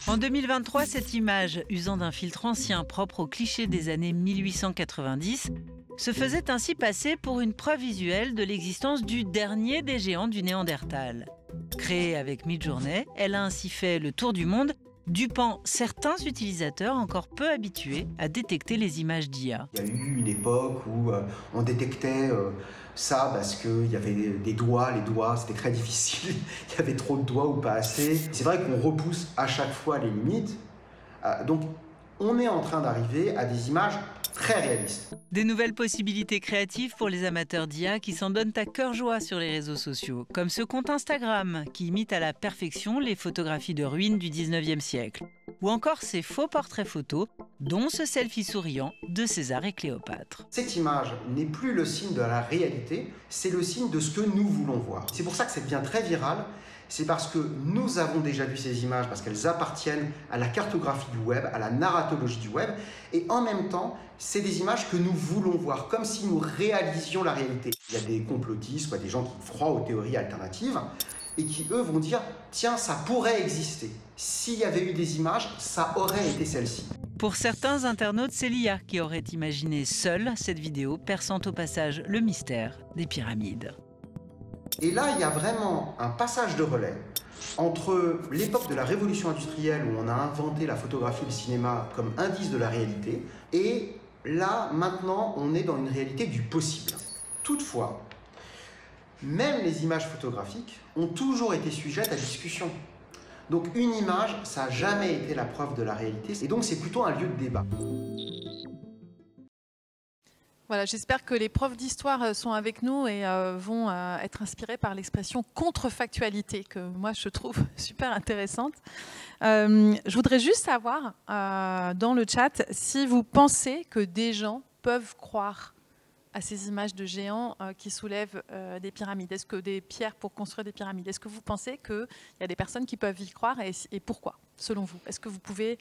En 2023, cette image, usant d'un filtre ancien propre aux clichés des années 1890, se faisait ainsi passer pour une preuve visuelle de l'existence du dernier des géants du Néandertal. Créée avec Midjourney, elle a ainsi fait le tour du monde, dupant certains utilisateurs encore peu habitués à détecter les images d'IA. Il y a eu une époque où on détectait ça parce qu'il y avait des doigts, les doigts c'était très difficile, il y avait trop de doigts ou pas assez. C'est vrai qu'on repousse à chaque fois les limites, donc on est en train d'arriver à des images très réalistes. Des nouvelles possibilités créatives pour les amateurs d'IA qui s'en donnent à cœur joie sur les réseaux sociaux, comme ce compte Instagram qui imite à la perfection les photographies de ruines du 19e siècle, ou encore ces faux portraits photos, dont ce selfie souriant de César et Cléopâtre. Cette image n'est plus le signe de la réalité, c'est le signe de ce que nous voulons voir. C'est pour ça que ça devient très viral. C'est parce que nous avons déjà vu ces images, parce qu'elles appartiennent à la cartographie du web, à la narratologie du web, et en même temps, c'est des images que nous voulons voir, comme si nous réalisions la réalité. Il y a des complotistes, des gens qui croient aux théories alternatives, et qui, eux, vont dire « Tiens, ça pourrait exister. S'il y avait eu des images, ça aurait été celle-ci. » Pour certains internautes, c'est l'IA qui aurait imaginé seule cette vidéo, perçant au passage le mystère des pyramides. Et là, il y a vraiment un passage de relais entre l'époque de la révolution industrielle où on a inventé la photographie et le cinéma comme indice de la réalité, et là, maintenant, on est dans une réalité du possible. Toutefois, même les images photographiques ont toujours été sujettes à discussion. Donc une image, ça n'a jamais été la preuve de la réalité, et donc c'est plutôt un lieu de débat. Voilà, j'espère que les profs d'histoire sont avec nous et vont être inspirés par l'expression contrefactualité, que moi je trouve super intéressante. Je voudrais juste savoir dans le chat si vous pensez que des gens peuvent croire à ces images de géants qui soulèvent des pyramides. Est-ce que des pierres pour construire des pyramides? Est-ce que vous pensez qu'il y a des personnes qui peuvent y croire et pourquoi, selon vous? Est-ce que vous pouvez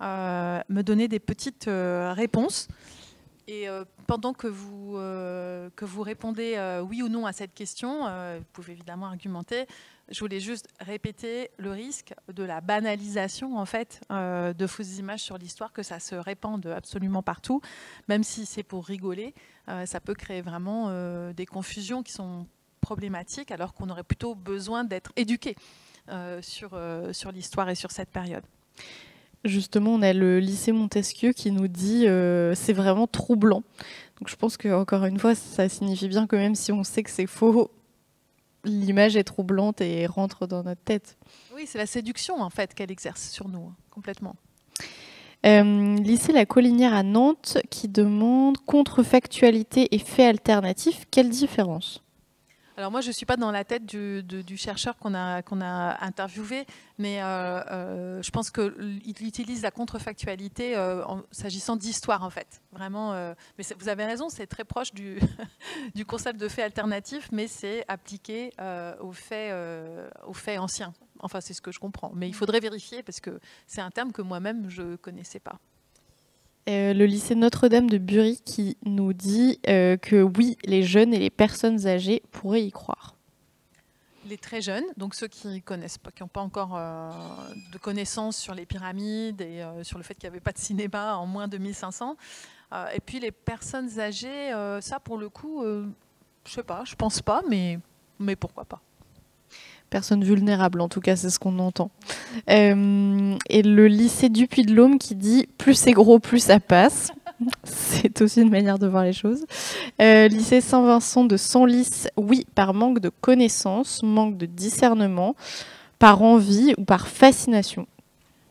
me donner des petites réponses? Et pendant que vous répondez oui ou non à cette question, vous pouvez évidemment argumenter. Je voulais juste répéter le risque de la banalisation en fait, de fausses images sur l'histoire, que ça se répande absolument partout, même si c'est pour rigoler. Ça peut créer vraiment des confusions qui sont problématiques, alors qu'on aurait plutôt besoin d'être éduqué sur l'histoire et sur cette période. Justement, on a le lycée Montesquieu qui nous dit c'est vraiment troublant. Donc je pense qu'encore une fois, ça signifie bien que même si on sait que c'est faux, l'image est troublante et rentre dans notre tête. Oui, c'est la séduction en fait qu'elle exerce sur nous, complètement. Lycée La Collinière à Nantes qui demande contrefactualité et faits alternatifs, quelle différence? Alors moi, je ne suis pas dans la tête du chercheur qu'on a interviewé, mais je pense qu'il utilise la contrefactualité s'agissant d'histoire, en fait. Vraiment, mais vous avez raison, c'est très proche du concept de fait alternatif, mais c'est appliqué aux faits anciens. Enfin, c'est ce que je comprends. Mais il faudrait vérifier, parce que c'est un terme que moi-même, je ne connaissais pas. Le lycée Notre-Dame de Bury qui nous dit que oui, les jeunes et les personnes âgées pourraient y croire. Les très jeunes, donc ceux qui connaissent pas, qui n'ont pas encore de connaissances sur les pyramides et sur le fait qu'il n'y avait pas de cinéma en moins de 1500. Et puis les personnes âgées, ça pour le coup, je sais pas, je pense pas, mais pourquoi pas. Personne vulnérable, en tout cas, c'est ce qu'on entend. Et le lycée du Puy-de-Dôme qui dit « plus c'est gros, plus ça passe ». C'est aussi une manière de voir les choses. Lycée Saint-Vincent de Senlis, oui, par manque de connaissances, manque de discernement, par envie ou par fascination.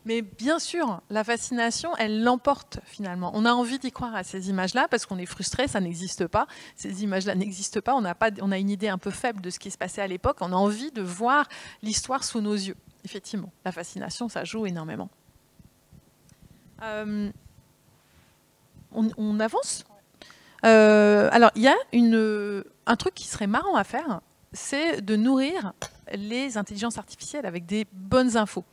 Mais bien sûr, la fascination, elle l'emporte finalement. On a envie d'y croire à ces images-là parce qu'on est frustré, ça n'existe pas. Ces images-là n'existent pas. On a une idée un peu faible de ce qui se passait à l'époque. On a envie de voir l'histoire sous nos yeux. Effectivement, la fascination, ça joue énormément. On avance. Alors, il y a un truc qui serait marrant à faire, c'est de nourrir les intelligences artificielles avec des bonnes infos.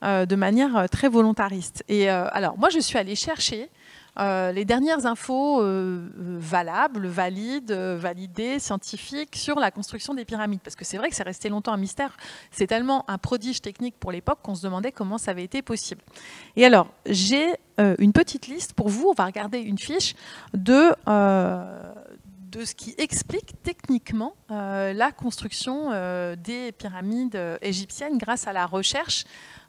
De manière très volontariste. Et alors, moi, je suis allée chercher les dernières infos valables, valides, validées, scientifiques sur la construction des pyramides. Parce que c'est vrai que c'est resté longtemps un mystère. C'est tellement un prodige technique pour l'époque qu'on se demandait comment ça avait été possible. Et alors, j'ai une petite liste pour vous. On va regarder une fiche de ce qui explique techniquement la construction des pyramides égyptiennes grâce à la recherche.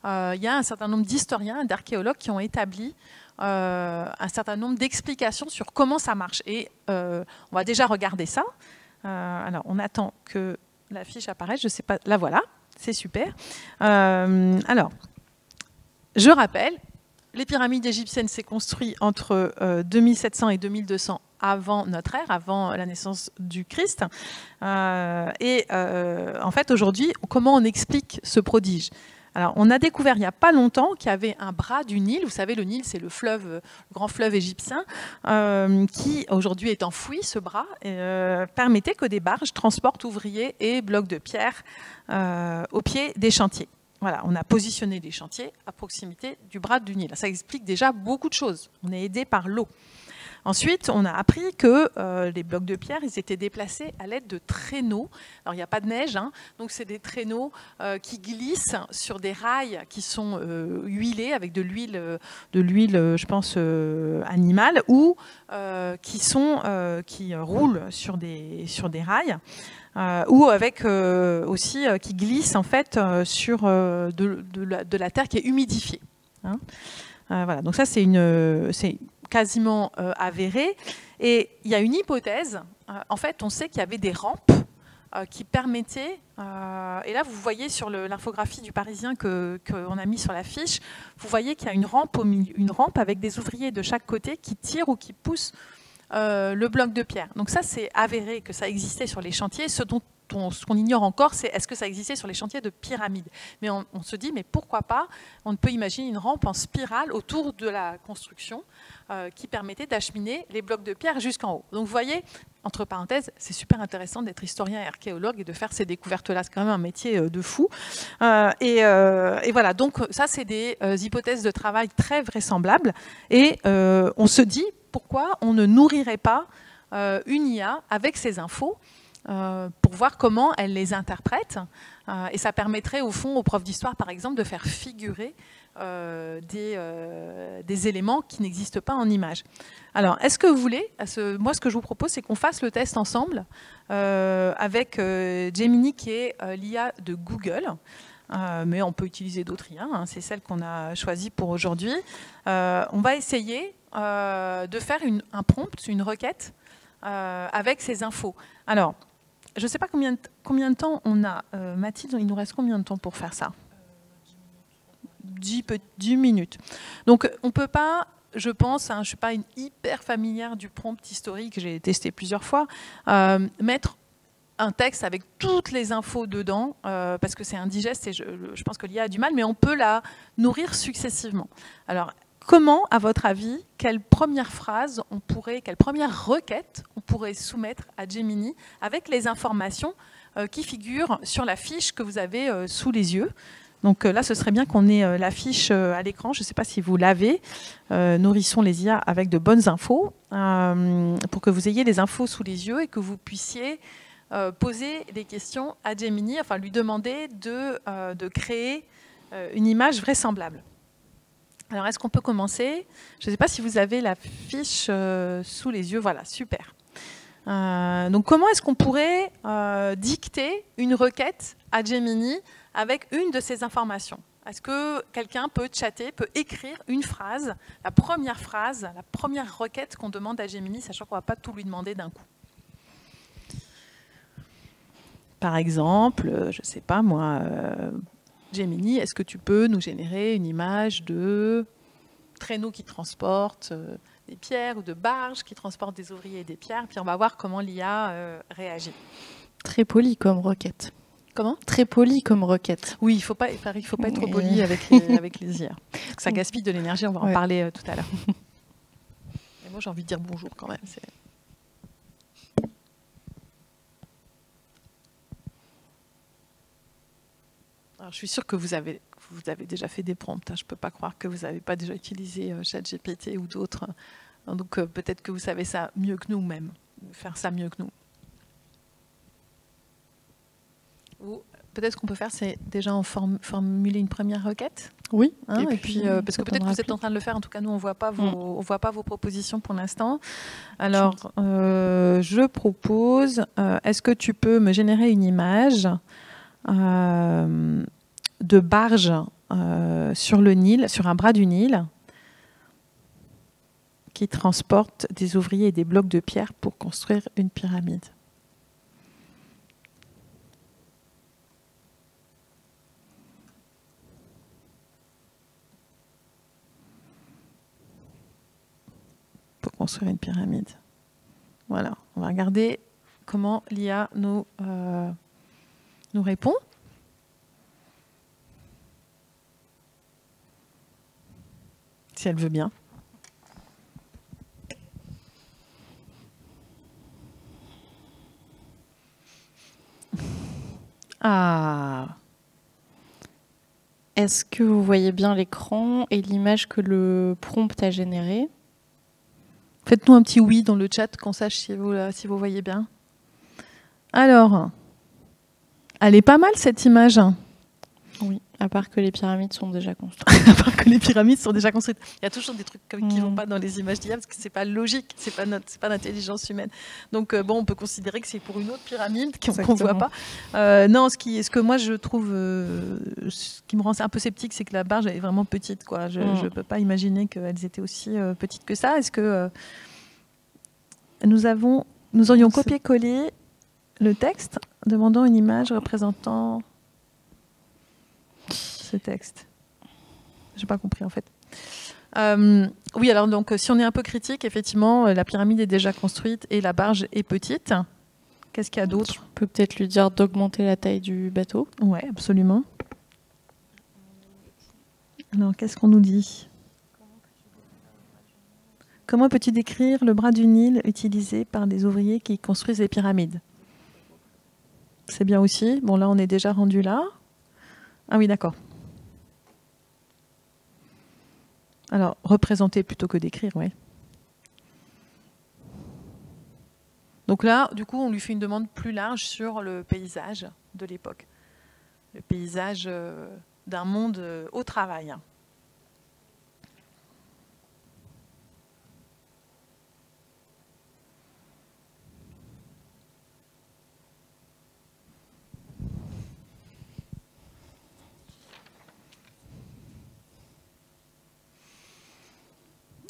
Il y a un certain nombre d'historiens et d'archéologues qui ont établi un certain nombre d'explications sur comment ça marche. Et on va déjà regarder ça. Alors, on attend que la fiche apparaisse. Je sais pas. La voilà. C'est super. Alors, je rappelle, les pyramides égyptiennes s'est construit entre 2700 et 2200 avant notre ère, avant la naissance du Christ. En fait, aujourd'hui, comment on explique ce prodige ? Alors, on a découvert il n'y a pas longtemps qu'il y avait un bras du Nil. Vous savez, le Nil, c'est le grand fleuve égyptien, qui aujourd'hui est enfoui, ce bras, permettait que des barges transportent ouvriers et blocs de pierre au pied des chantiers. Voilà, on a positionné les chantiers à proximité du bras du Nil. Ça explique déjà beaucoup de choses. On est aidé par l'eau. Ensuite, on a appris que les blocs de pierre, ils étaient déplacés à l'aide de traîneaux. Alors, il n'y a pas de neige, hein, donc c'est des traîneaux qui glissent sur des rails qui sont huilés avec de l'huile, je pense, animale, ou qui roulent sur des rails. Ou avec aussi qui glissent en fait sur de la terre qui est humidifiée. Hein. Voilà, donc ça c'est quasiment avéré. Et il y a une hypothèse. En fait, on sait qu'il y avait des rampes qui permettaient, et là vous voyez sur l'infographie du Parisien qu'on a mis sur la fiche, vous voyez qu'il y a une rampe au milieu, une rampe avec des ouvriers de chaque côté qui tirent ou qui poussent le bloc de pierre. Donc ça, c'est avéré que ça existait sur les chantiers. Ce qu'on ignore encore, c'est est-ce que ça existait sur les chantiers de pyramides. Mais on se dit, mais pourquoi pas? On peut imaginer une rampe en spirale autour de la construction qui permettait d'acheminer les blocs de pierre jusqu'en haut. Donc vous voyez, entre parenthèses, c'est super intéressant d'être historien et archéologue et de faire ces découvertes-là. C'est quand même un métier de fou. Et voilà, donc ça, c'est des hypothèses de travail très vraisemblables. Et on se dit, pourquoi on ne nourrirait pas une IA avec ces infos pour voir comment elle les interprète. Et ça permettrait au fond aux profs d'histoire, par exemple, de faire figurer des éléments qui n'existent pas en images. Alors, est-ce que vous voulez, moi ce que je vous propose, c'est qu'on fasse le test ensemble avec Gemini, qui est l'IA de Google. Mais on peut utiliser d'autres IA, hein, c'est celle qu'on a choisie pour aujourd'hui. On va essayer de faire un prompt, une requête avec ces infos. Alors, je ne sais pas combien de temps on a. Mathilde, il nous reste combien de temps pour faire ça ? 10 minutes. Donc, on ne peut pas, je pense, hein, je ne suis pas une hyper familière du prompt historique, j'ai testé plusieurs fois, mettre un texte avec toutes les infos dedans, parce que c'est indigeste et je pense que l'IA a du mal, mais on peut la nourrir successivement. Alors, comment, à votre avis, quelle première phrase quelle première requête on pourrait soumettre à Gemini avec les informations qui figurent sur la fiche que vous avez sous les yeux? Donc là, ce serait bien qu'on ait la fiche à l'écran. Je ne sais pas si vous l'avez. Nourrissons les IA avec de bonnes infos pour que vous ayez les infos sous les yeux et que vous puissiez poser des questions à Gemini, enfin lui demander de créer une image vraisemblable. Alors, est-ce qu'on peut commencer? Je ne sais pas si vous avez la fiche sous les yeux. Voilà, super. Donc comment est-ce qu'on pourrait dicter une requête à Gemini avec une de ces informations? Est-ce que quelqu'un peut chatter, peut écrire une phrase, la première requête qu'on demande à Gemini, sachant qu'on ne va pas tout lui demander d'un coup? Par exemple, je ne sais pas moi, Gemini, est-ce que tu peux nous générer une image de traîneau qui transporte des pierres ou de barge qui transporte des ouvriers et des pierres? Puis on va voir comment l'IA réagit. Très poli comme requête. Comment? Très poli comme requête. Oui, il ne faut pas être trop poli avec les IA. Parce que ça gaspille de l'énergie, on va en parler tout à l'heure. Et moi, j'ai envie de dire bonjour quand même. Alors, je suis sûre que vous avez déjà fait des prompts. Je ne peux pas croire que vous n'avez pas déjà utilisé ChatGPT ou d'autres. Donc peut-être que vous savez ça mieux que nous même, faire ça mieux que nous. Ou peut-être qu'on peut faire, c'est déjà en formuler une première requête. Oui. Et puis parce que peut-être que vous êtes en train de le faire. En tout cas, nous on voit pas vos propositions pour l'instant. Alors, je propose. Est-ce que tu peux me générer une image de barge sur le Nil, sur un bras du Nil, qui transporte des ouvriers et des blocs de pierre pour construire une pyramide? Pour construire une pyramide. Voilà, on va regarder comment l'IA nous répond. Si elle veut bien. Ah. Est-ce que vous voyez bien l'écran et l'image que le prompt a générée? Faites-nous un petit oui dans le chat, qu'on sache si vous voyez bien. Alors, elle est pas mal cette image. Oui, à part que les pyramides sont déjà construites. À part que les pyramides sont déjà construites. Il y a toujours des trucs qui ne vont pas dans les images d'IA parce que c'est pas logique, c'est pas l'intelligence humaine. Donc bon, on peut considérer que c'est pour une autre pyramide qu'on ne voit pas. Non, ce que moi je trouve, ce qui me rend un peu sceptique, c'est que la barge est vraiment petite, quoi. Je ne peux pas imaginer qu'elles étaient aussi petites que ça. Est-ce que nous aurions copié-collé le texte demandant une image représentant ce texte? J'ai pas compris en fait. Oui, alors donc si on est un peu critique, effectivement, la pyramide est déjà construite et la barge est petite. Qu'est-ce qu'il y a d'autre? On peut peut-être lui dire d'augmenter la taille du bateau. Oui, absolument. Alors, qu'est-ce qu'on nous dit? Comment peux-tu décrire le bras du Nil utilisé par des ouvriers qui construisent les pyramides? C'est bien aussi. Bon, là, on est déjà rendu là. Ah oui, d'accord. Alors, représenter plutôt que décrire, oui. Donc là, du coup, on lui fait une demande plus large sur le paysage de l'époque. Le paysage d'un monde au travail.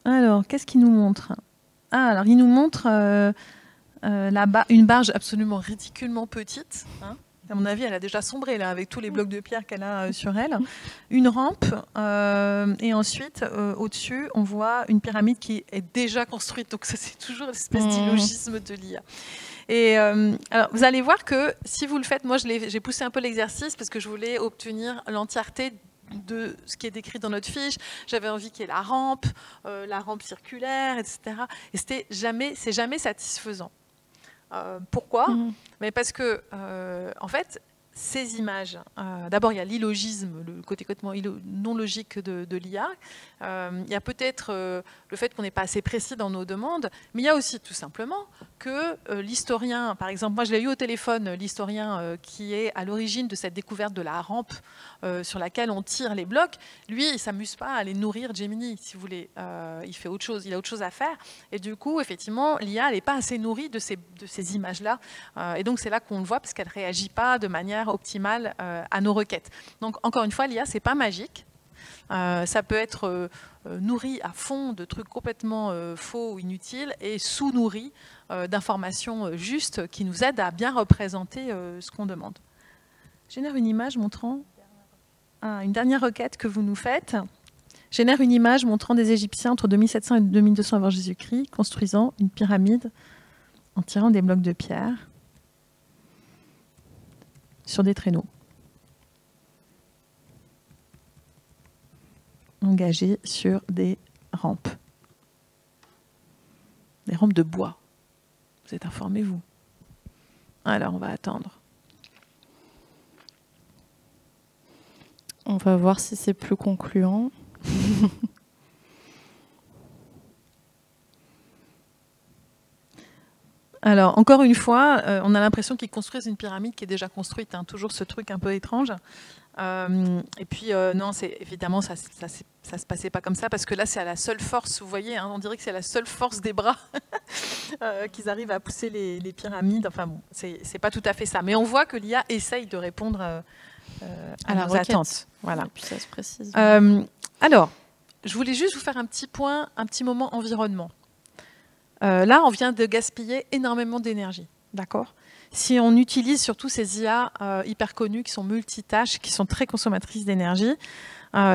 Alors, qu'est-ce qu'il nous montre? Alors, il nous montre une barge absolument ridiculement petite. Hein. À mon avis, elle a déjà sombré là, avec tous les blocs de pierre qu'elle a sur elle. Une rampe, et ensuite, au-dessus, on voit une pyramide qui est déjà construite. Donc, ça, c'est toujours l'espèce d'illogisme de l'IA. Et alors, vous allez voir que si vous le faites, moi, j'ai poussé un peu l'exercice parce que je voulais obtenir l'entièreté de ce qui est décrit dans notre fiche. J'avais envie qu'il y ait la rampe circulaire, etc. Et c'est jamais satisfaisant. Pourquoi? Mais parce que, en fait, ces images, d'abord il y a l'illogisme, le côté complètement non logique de l'IA, il y a peut-être le fait qu'on n'est pas assez précis dans nos demandes, mais il y a aussi tout simplement que l'historien, par exemple, moi je l'ai eu au téléphone, l'historien qui est à l'origine de cette découverte de la rampe sur laquelle on tire les blocs, lui il ne s'amuse pas à aller nourrir Gemini, si vous voulez, il fait autre chose, il a autre chose à faire, et du coup effectivement l'IA n'est pas assez nourrie de ces images-là, et donc c'est là qu'on le voit parce qu'elle ne réagit pas de manière optimale à nos requêtes. Donc encore une fois, l'IA, c'est pas magique. Ça peut être nourri à fond de trucs complètement faux ou inutiles et sous-nourri d'informations justes qui nous aident à bien représenter ce qu'on demande. Génère une image montrant une dernière requête que vous nous faites. Génère une image montrant des Égyptiens entre 2700 et 2200 avant Jésus-Christ construisant une pyramide en tirant des blocs de pierre sur des traîneaux engagés sur des rampes de bois. Vous êtes informés, vous? Alors, on va attendre. On va voir si c'est plus concluant. Alors, encore une fois, on a l'impression qu'ils construisent une pyramide qui est déjà construite, hein, toujours ce truc un peu étrange. Et puis, non, évidemment, ça se passait pas comme ça, parce que là, c'est à la seule force, vous voyez, hein, on dirait que c'est à la seule force des bras qu'ils arrivent à pousser les pyramides. Enfin bon, c'est pas tout à fait ça. Mais on voit que l'IA essaye de répondre à nos attentes. Voilà. Et puis ça se précise. Alors, je voulais juste vous faire un petit moment environnement. Là, on vient de gaspiller énormément d'énergie, d'accord ? Si on utilise surtout ces IA hyper connues qui sont multitâches, qui sont très consommatrices d'énergie,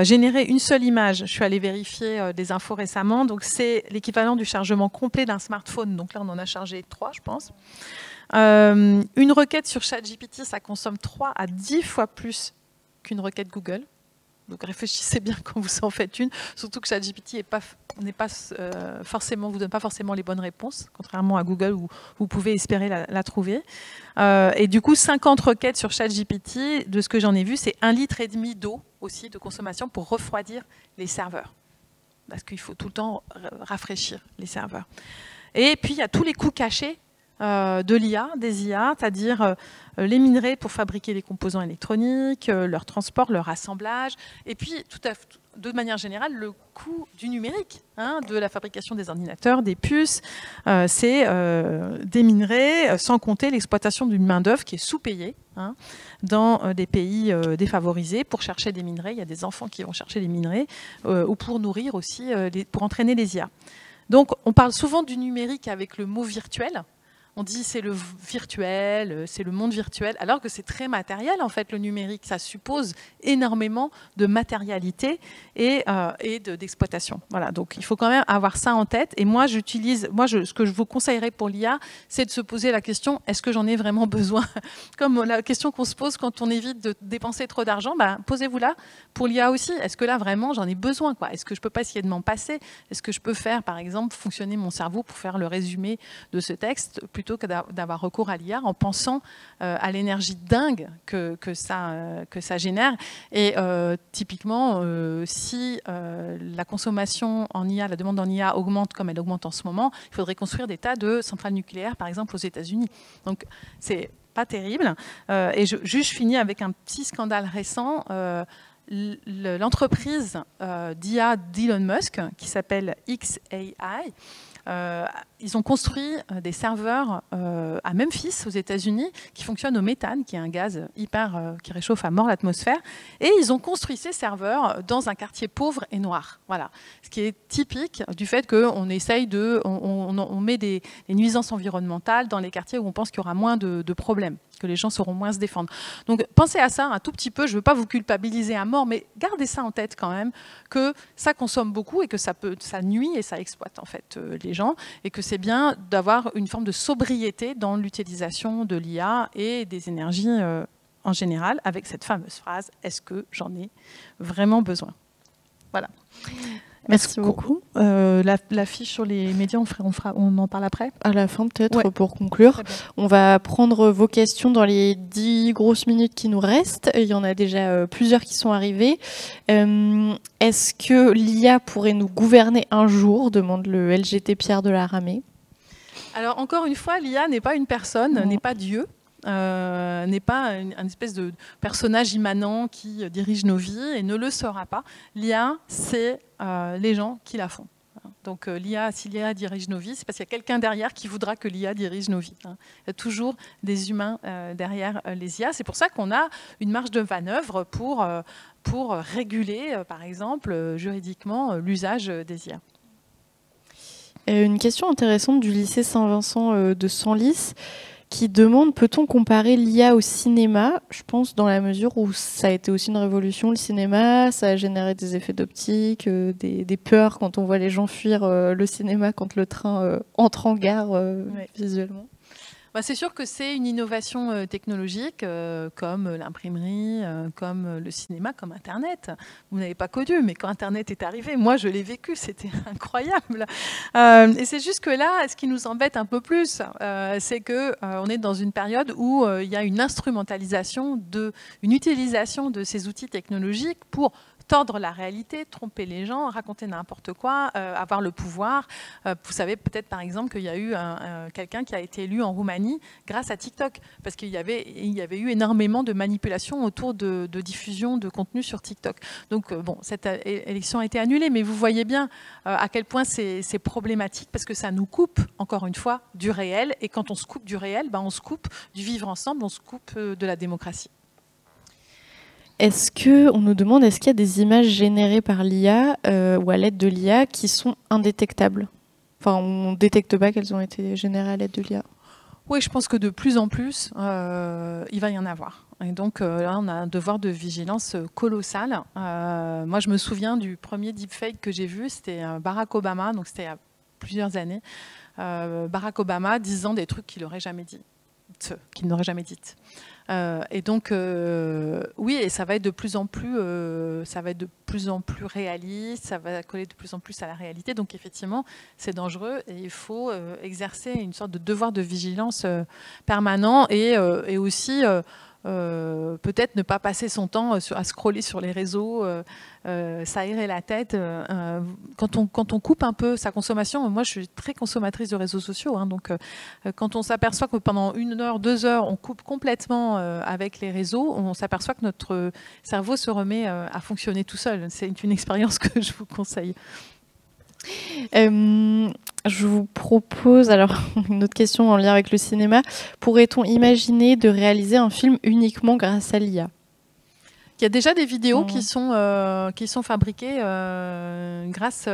générer une seule image, je suis allée vérifier des infos récemment, donc c'est l'équivalent du chargement complet d'un smartphone. Donc là, on en a chargé 3, je pense. Une requête sur ChatGPT, ça consomme 3 à 10 fois plus qu'une requête Google. Donc réfléchissez bien quand vous en faites une, surtout que ChatGPT vous donne pas forcément les bonnes réponses, contrairement à Google où vous pouvez espérer la trouver. Et du coup, 50 requêtes sur ChatGPT, de ce que j'en ai vu, c'est 1,5 litre d'eau aussi de consommation pour refroidir les serveurs. Parce qu'il faut tout le temps rafraîchir les serveurs. Et puis, il y a tous les coûts cachés de l'IA, des IA, c'est-à-dire les minerais pour fabriquer les composants électroniques, leur transport, leur assemblage, et puis de manière générale, le coût du numérique, hein, de la fabrication des ordinateurs, des puces, c'est des minerais, sans compter l'exploitation d'une main-d'œuvre qui est sous-payée, hein, dans des pays défavorisés pour chercher des minerais. Il y a des enfants qui vont chercher des minerais, ou pour nourrir aussi, pour entraîner les IA. Donc, on parle souvent du numérique avec le mot virtuel. On dit c'est le virtuel, c'est le monde virtuel, alors que c'est très matériel en fait le numérique. Ça suppose énormément de matérialité et d'exploitation. Voilà, donc il faut quand même avoir ça en tête. Et moi, ce que je vous conseillerais pour l'IA, c'est de se poser la question, est-ce que j'en ai vraiment besoin? Comme la question qu'on se pose quand on évite de dépenser trop d'argent, posez-vous là pour l'IA aussi. Est-ce que là vraiment j'en ai besoin, quoi? Est-ce que je peux pas essayer de m'en passer? Est-ce que je peux faire par exemple fonctionner mon cerveau pour faire le résumé de ce texte plutôt que d'avoir recours à l'IA en pensant à l'énergie dingue que ça génère. Et typiquement, si la consommation en IA, la demande en IA augmente comme elle augmente en ce moment, il faudrait construire des tas de centrales nucléaires, par exemple aux États-Unis. Donc, c'est pas terrible. Et je finis avec un petit scandale récent. L'entreprise d'IA d'Elon Musk, qui s'appelle XAI, ils ont construit des serveurs à Memphis, aux États-Unis, qui fonctionnent au méthane, qui est un gaz qui réchauffe à mort l'atmosphère. Et ils ont construit ces serveurs dans un quartier pauvre et noir. Voilà. Ce qui est typique du fait qu'on essaye on met des nuisances environnementales dans les quartiers où on pense qu'il y aura moins de problèmes, que les gens sauront moins se défendre. Donc pensez à ça un tout petit peu. Je ne veux pas vous culpabiliser à mort, mais gardez ça en tête quand même, que ça consomme beaucoup et que ça nuit et ça exploite en fait les gens, et que c'est bien d'avoir une forme de sobriété dans l'utilisation de l'IA et des énergies en général, avec cette fameuse phrase « Est-ce que j'en ai vraiment besoin ?» Voilà. Merci beaucoup. La fiche sur les médias, on en parle après. À la fin, peut-être, pour conclure. On va prendre vos questions dans les 10 grosses minutes qui nous restent. Il y en a déjà plusieurs qui sont arrivées. Est-ce que l'IA pourrait nous gouverner un jour, demande le LGT Pierre de la Ramée. Alors, encore une fois, l'IA n'est pas une personne, n'est pas Dieu. N'est pas un espèce de personnage immanent qui dirige nos vies et ne le sera pas. L'IA, c'est les gens qui la font. Donc si l'IA dirige nos vies, c'est parce qu'il y a quelqu'un derrière qui voudra que l'IA dirige nos vies. Il y a toujours des humains derrière les IA. C'est pour ça qu'on a une marge de manœuvre pour réguler, par exemple, juridiquement, l'usage des IA. Une question intéressante du lycée Saint-Vincent de Senlis, qui demande, peut-on comparer l'IA au cinéma? Je pense dans la mesure où ça a été aussi une révolution, le cinéma, ça a généré des effets d'optique, des peurs quand on voit les gens fuir le cinéma quand le train entre en gare visuellement. C'est sûr que c'est une innovation technologique comme l'imprimerie, comme le cinéma, comme Internet. Vous n'avez pas connu, mais quand Internet est arrivé, moi je l'ai vécu, c'était incroyable. Et c'est juste que là, ce qui nous embête un peu plus, c'est qu'on est dans une période où il y a une instrumentalisation, une utilisation de ces outils technologiques pour tordre la réalité, tromper les gens, raconter n'importe quoi, avoir le pouvoir. Vous savez peut-être par exemple qu'il y a eu quelqu'un qui a été élu en Roumanie grâce à TikTok, parce qu'il y avait eu énormément de manipulations autour de diffusion de contenu sur TikTok. Donc bon, cette élection a été annulée, mais vous voyez bien à quel point c'est problématique, parce que ça nous coupe, encore une fois, du réel. Et quand on se coupe du réel, on se coupe du vivre ensemble, on se coupe de la démocratie. On nous demande, est-ce qu'il y a des images générées par l'IA ou à l'aide de l'IA qui sont indétectables? Enfin, on ne détecte pas qu'elles ont été générées à l'aide de l'IA. Oui, je pense que de plus en plus, il va y en avoir. Et donc là, on a un devoir de vigilance colossal. Moi, je me souviens du premier deepfake que j'ai vu, c'était Barack Obama, donc c'était il y a plusieurs années. Barack Obama disant des trucs qu'il n'aurait jamais dit, qu'il n'aurait jamais dites. Et donc, oui, et ça va être de plus en plus, réaliste, ça va coller de plus en plus à la réalité. Donc, effectivement, c'est dangereux et il faut exercer une sorte de devoir de vigilance permanent et aussi peut-être ne pas passer son temps à scroller sur les réseaux, s'aérer la tête. Quand on coupe un peu sa consommation, moi je suis très consommatrice de réseaux sociaux, donc quand on s'aperçoit que pendant 1 heure, 2 heures, on coupe complètement avec les réseaux, on s'aperçoit que notre cerveau se remet à fonctionner tout seul. C'est une expérience que je vous conseille. Je vous propose, alors une autre question en lien avec le cinéma, pourrait-on imaginer de réaliser un film uniquement grâce à l'IA? Il y a déjà des vidéos qui sont fabriquées grâce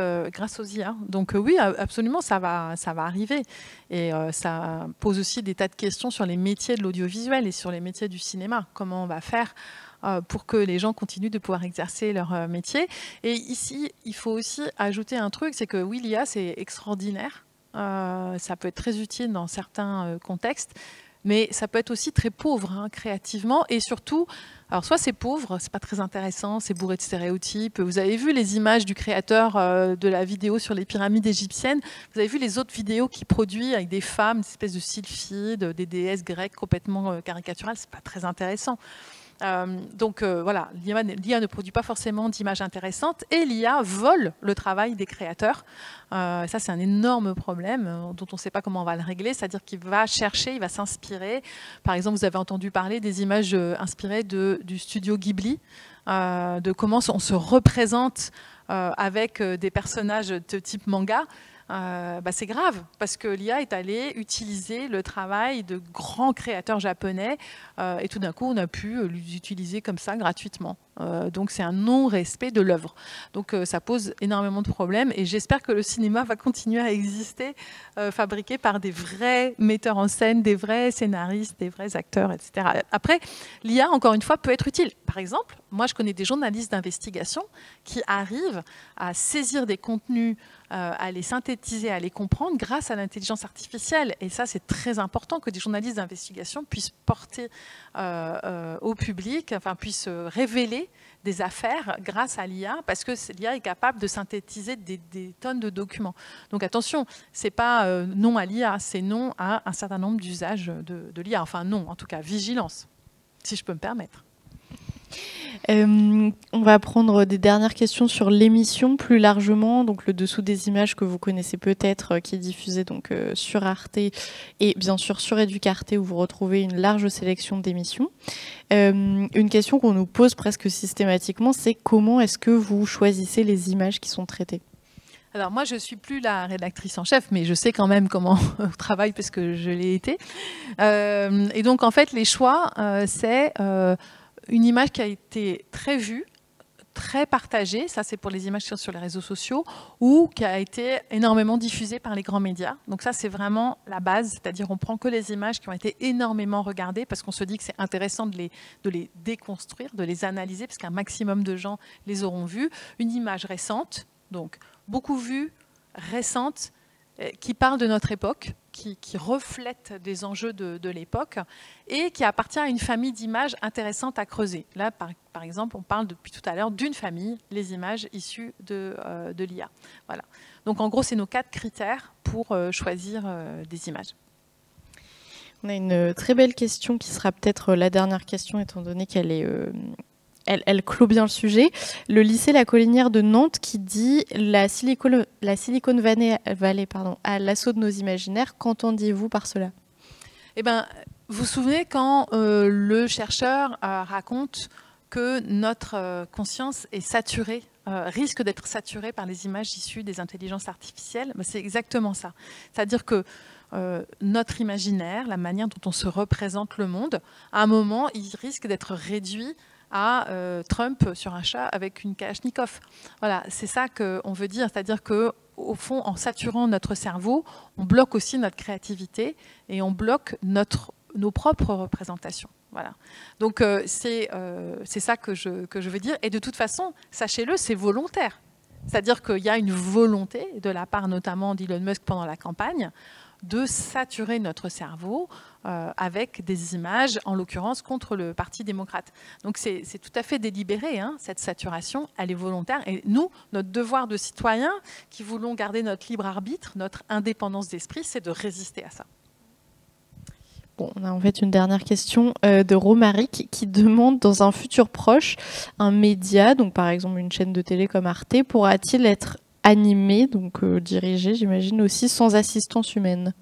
aux IA. Donc oui, absolument, ça va arriver. Et ça pose aussi des tas de questions sur les métiers de l'audiovisuel et sur les métiers du cinéma. Comment on va faire pour que les gens continuent de pouvoir exercer leur métier. Et ici, il faut aussi ajouter un truc, c'est que oui, l'IA, c'est extraordinaire. Ça peut être très utile dans certains contextes, mais ça peut être aussi très pauvre créativement. Et surtout, alors soit c'est pauvre, c'est pas très intéressant, c'est bourré de stéréotypes. Vous avez vu les images du créateur de la vidéo sur les pyramides égyptiennes. Vous avez vu les autres vidéos qu'il produit avec des femmes, des espèces de sylphides, des déesses grecques complètement caricaturales. C'est pas très intéressant. Donc voilà, l'IA ne produit pas forcément d'images intéressantes et l'IA vole le travail des créateurs. Ça, c'est un énorme problème dont on ne sait pas comment on va le régler, c'est-à-dire qu'il va chercher, il va s'inspirer. Par exemple, vous avez entendu parler des images inspirées du studio Ghibli, de comment on se représente avec des personnages de type manga. C'est grave parce que l'IA est allée utiliser le travail de grands créateurs japonais et tout d'un coup on a pu l'utiliser comme ça gratuitement. Donc c'est un non-respect de l'œuvre. Donc ça pose énormément de problèmes et j'espère que le cinéma va continuer à exister, fabriqué par des vrais metteurs en scène, des vrais scénaristes, des vrais acteurs, etc. Après, l'IA, encore une fois, peut être utile. Par exemple, moi je connais des journalistes d'investigation qui arrivent à saisir des contenus, à les synthétiser, à les comprendre grâce à l'intelligence artificielle. Et ça, c'est très important que des journalistes d'investigation puissent porter au public, enfin puissent révéler sauver des affaires grâce à l'IA, parce que l'IA est capable de synthétiser des tonnes de documents. Donc attention, ce n'est pas non à l'IA, c'est non à un certain nombre d'usages de l'IA. Enfin non, en tout cas, vigilance, si je peux me permettre. On va prendre des dernières questions sur l'émission plus largement, donc le dessous des images que vous connaissez peut-être, qui est diffusé donc sur Arte et bien sûr sur Educarte où vous retrouvez une large sélection d'émissions. Une question qu'on nous pose presque systématiquement, c'est comment est-ce que vous choisissez les images qui sont traitées ? Alors moi, je ne suis plus la rédactrice en chef, mais je sais quand même comment on travaille parce que je l'ai été. Et donc en fait, les choix, c'est une image qui a été très vue, très partagée, ça c'est pour les images sur les réseaux sociaux, ou qui a été énormément diffusée par les grands médias. Donc ça c'est vraiment la base, c'est-à-dire on prend que les images qui ont été énormément regardées parce qu'on se dit que c'est intéressant de les déconstruire, de les analyser, parce qu'un maximum de gens les auront vues. Une image récente, donc beaucoup vue, récente, qui parle de notre époque, qui reflète des enjeux de l'époque et qui appartient à une famille d'images intéressantes à creuser. Là, par exemple, on parle depuis tout à l'heure d'une famille, les images issues de l'IA. Voilà. Donc, en gros, c'est nos 4 critères pour choisir des images. On a une très belle question qui sera peut-être la dernière question, étant donné qu'elle est... Elle clôt bien le sujet. Le lycée La Collinière de Nantes qui dit la Silicon Valley à l'assaut de nos imaginaires. Qu'entendiez-vous par cela ? Eh bien, vous vous souvenez quand le chercheur raconte que notre conscience est saturée, risque d'être saturée par les images issues des intelligences artificielles ? C'est exactement ça. C'est-à-dire que notre imaginaire, la manière dont on se représente le monde, à un moment, il risque d'être réduit à Trump sur un chat avec une Kalachnikov. Voilà, c'est ça qu'on veut dire, c'est-à-dire qu'au fond, en saturant notre cerveau, on bloque aussi notre créativité et on bloque nos propres représentations. Voilà. Donc c'est ça que je veux dire. Et de toute façon, sachez-le, c'est volontaire. C'est-à-dire qu'il y a une volonté de la part notamment d'Elon Musk pendant la campagne de saturer notre cerveau avec des images, en l'occurrence contre le Parti démocrate. Donc c'est tout à fait délibéré, hein, cette saturation, elle est volontaire. Et nous, notre devoir de citoyens qui voulons garder notre libre arbitre, notre indépendance d'esprit, c'est de résister à ça. Bon, on a en fait une dernière question de Romaric qui demande, dans un futur proche, un média, donc par exemple une chaîne de télé comme Arte, pourra-t-il être animé, donc dirigé, j'imagine, aussi sans assistance humaine ?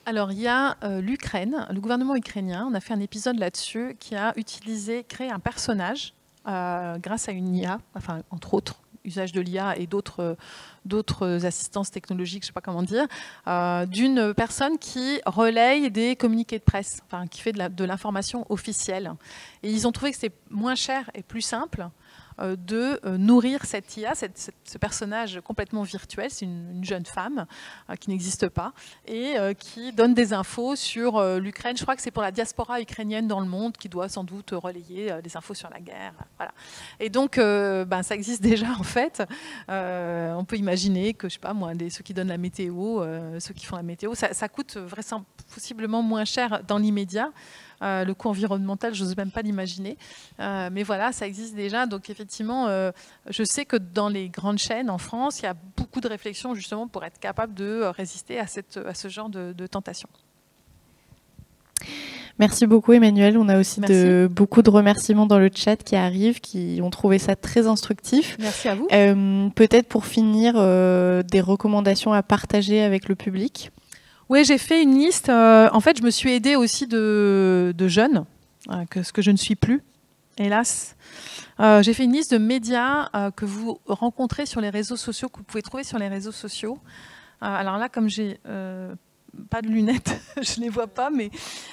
Alors, il y a l'Ukraine, le gouvernement ukrainien, on a fait un épisode là-dessus, qui a créé un personnage grâce à une IA, enfin, entre autres, usage de l'IA et d'autres assistances technologiques, je ne sais pas comment dire, d'une personne qui relaye des communiqués de presse, enfin, qui fait de l'information officielle. Et ils ont trouvé que c'était moins cher et plus simple de nourrir cette IA, ce personnage complètement virtuel. C'est une jeune femme qui n'existe pas et qui donne des infos sur l'Ukraine. Je crois que c'est pour la diaspora ukrainienne dans le monde qui doit sans doute relayer des infos sur la guerre. Voilà. Et donc, ça existe déjà en fait. On peut imaginer que, je sais pas moi, ceux qui donnent la météo, ceux qui font la météo, ça coûte possiblement moins cher dans l'immédiat. Le coût environnemental, je n'ose même pas l'imaginer. Mais voilà, ça existe déjà. Donc effectivement, je sais que dans les grandes chaînes en France, il y a beaucoup de réflexions justement pour être capable de résister à ce genre de tentation. Merci beaucoup Emmanuelle. On a aussi beaucoup de remerciements dans le chat qui arrivent, qui ont trouvé ça très instructif. Merci à vous. Peut-être pour finir, des recommandations à partager avec le public. Oui, j'ai fait une liste. En fait, je me suis aidée aussi de jeunes, ce que je ne suis plus, hélas. J'ai fait une liste de médias que vous rencontrez sur les réseaux sociaux, que vous pouvez trouver sur les réseaux sociaux. Alors là, comme j'ai pas de lunettes, je ne les vois pas, mais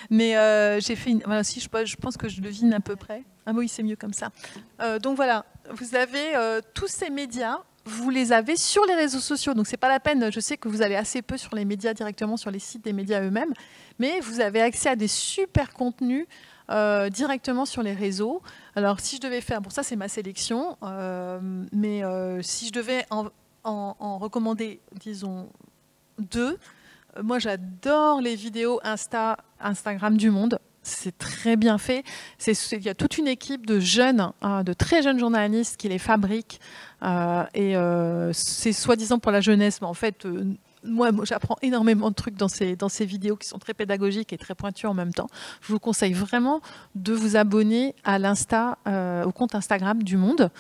j'ai fait une... Voilà, si je pense que je devine à peu près. Ah oui, c'est mieux comme ça. Donc voilà, vous avez tous ces médias. Vous les avez sur les réseaux sociaux, donc c'est pas la peine. Je sais que vous allez assez peu sur les médias directement, sur les sites des médias eux-mêmes, mais vous avez accès à des super contenus directement sur les réseaux. Alors si je devais faire, bon ça c'est ma sélection, mais si je devais en recommander, disons 2, moi j'adore les vidéos Instagram du Monde. C'est très bien fait. Il y a toute une équipe de jeunes, de très jeunes journalistes qui les fabriquent. C'est soi-disant pour la jeunesse, mais en fait, moi j'apprends énormément de trucs dans ces vidéos qui sont très pédagogiques et très pointues en même temps. Je vous conseille vraiment de vous abonner à au compte Instagram du Monde.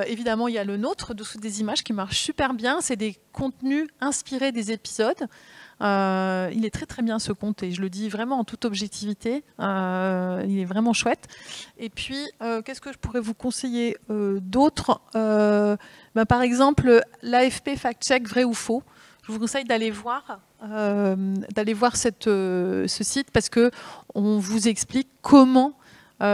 Évidemment, il y a le nôtre, Dessous des images, qui marche super bien. C'est des contenus inspirés des épisodes. Il est très très bien ce compte et je le dis vraiment en toute objectivité. Il est vraiment chouette. Et puis, qu'est-ce que je pourrais vous conseiller d'autre? Par exemple, l'AFP Fact Check Vrai ou Faux. Je vous conseille d'aller voir ce site parce qu'on vous explique comment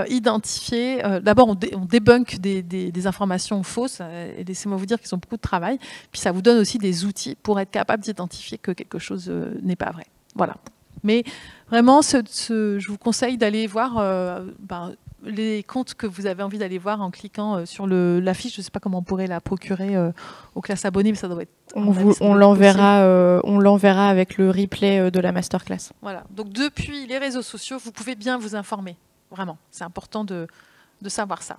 identifier. D'abord, on débunk des informations fausses et laissez-moi vous dire qu'ils ont beaucoup de travail. Puis ça vous donne aussi des outils pour être capable d'identifier que quelque chose n'est pas vrai. Voilà. Mais vraiment, je vous conseille d'aller voir les comptes que vous avez envie d'aller voir en cliquant sur l'affiche. Je ne sais pas comment on pourrait la procurer aux classes abonnées, mais ça doit être... On l'enverra avec le replay de la masterclass. Voilà. Donc depuis les réseaux sociaux, vous pouvez bien vous informer. Vraiment, c'est important de savoir ça.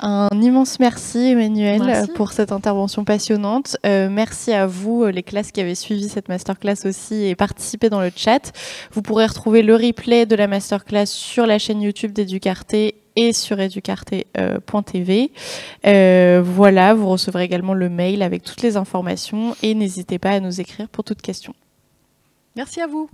Un immense merci Emmanuelle Merci. Pour cette intervention passionnante. Merci à vous, les classes qui avaient suivi cette masterclass aussi et participé dans le chat. Vous pourrez retrouver le replay de la masterclass sur la chaîne YouTube d'Educarte et sur educarte.tv. Voilà, vous recevrez également le mail avec toutes les informations et n'hésitez pas à nous écrire pour toute question. Merci à vous.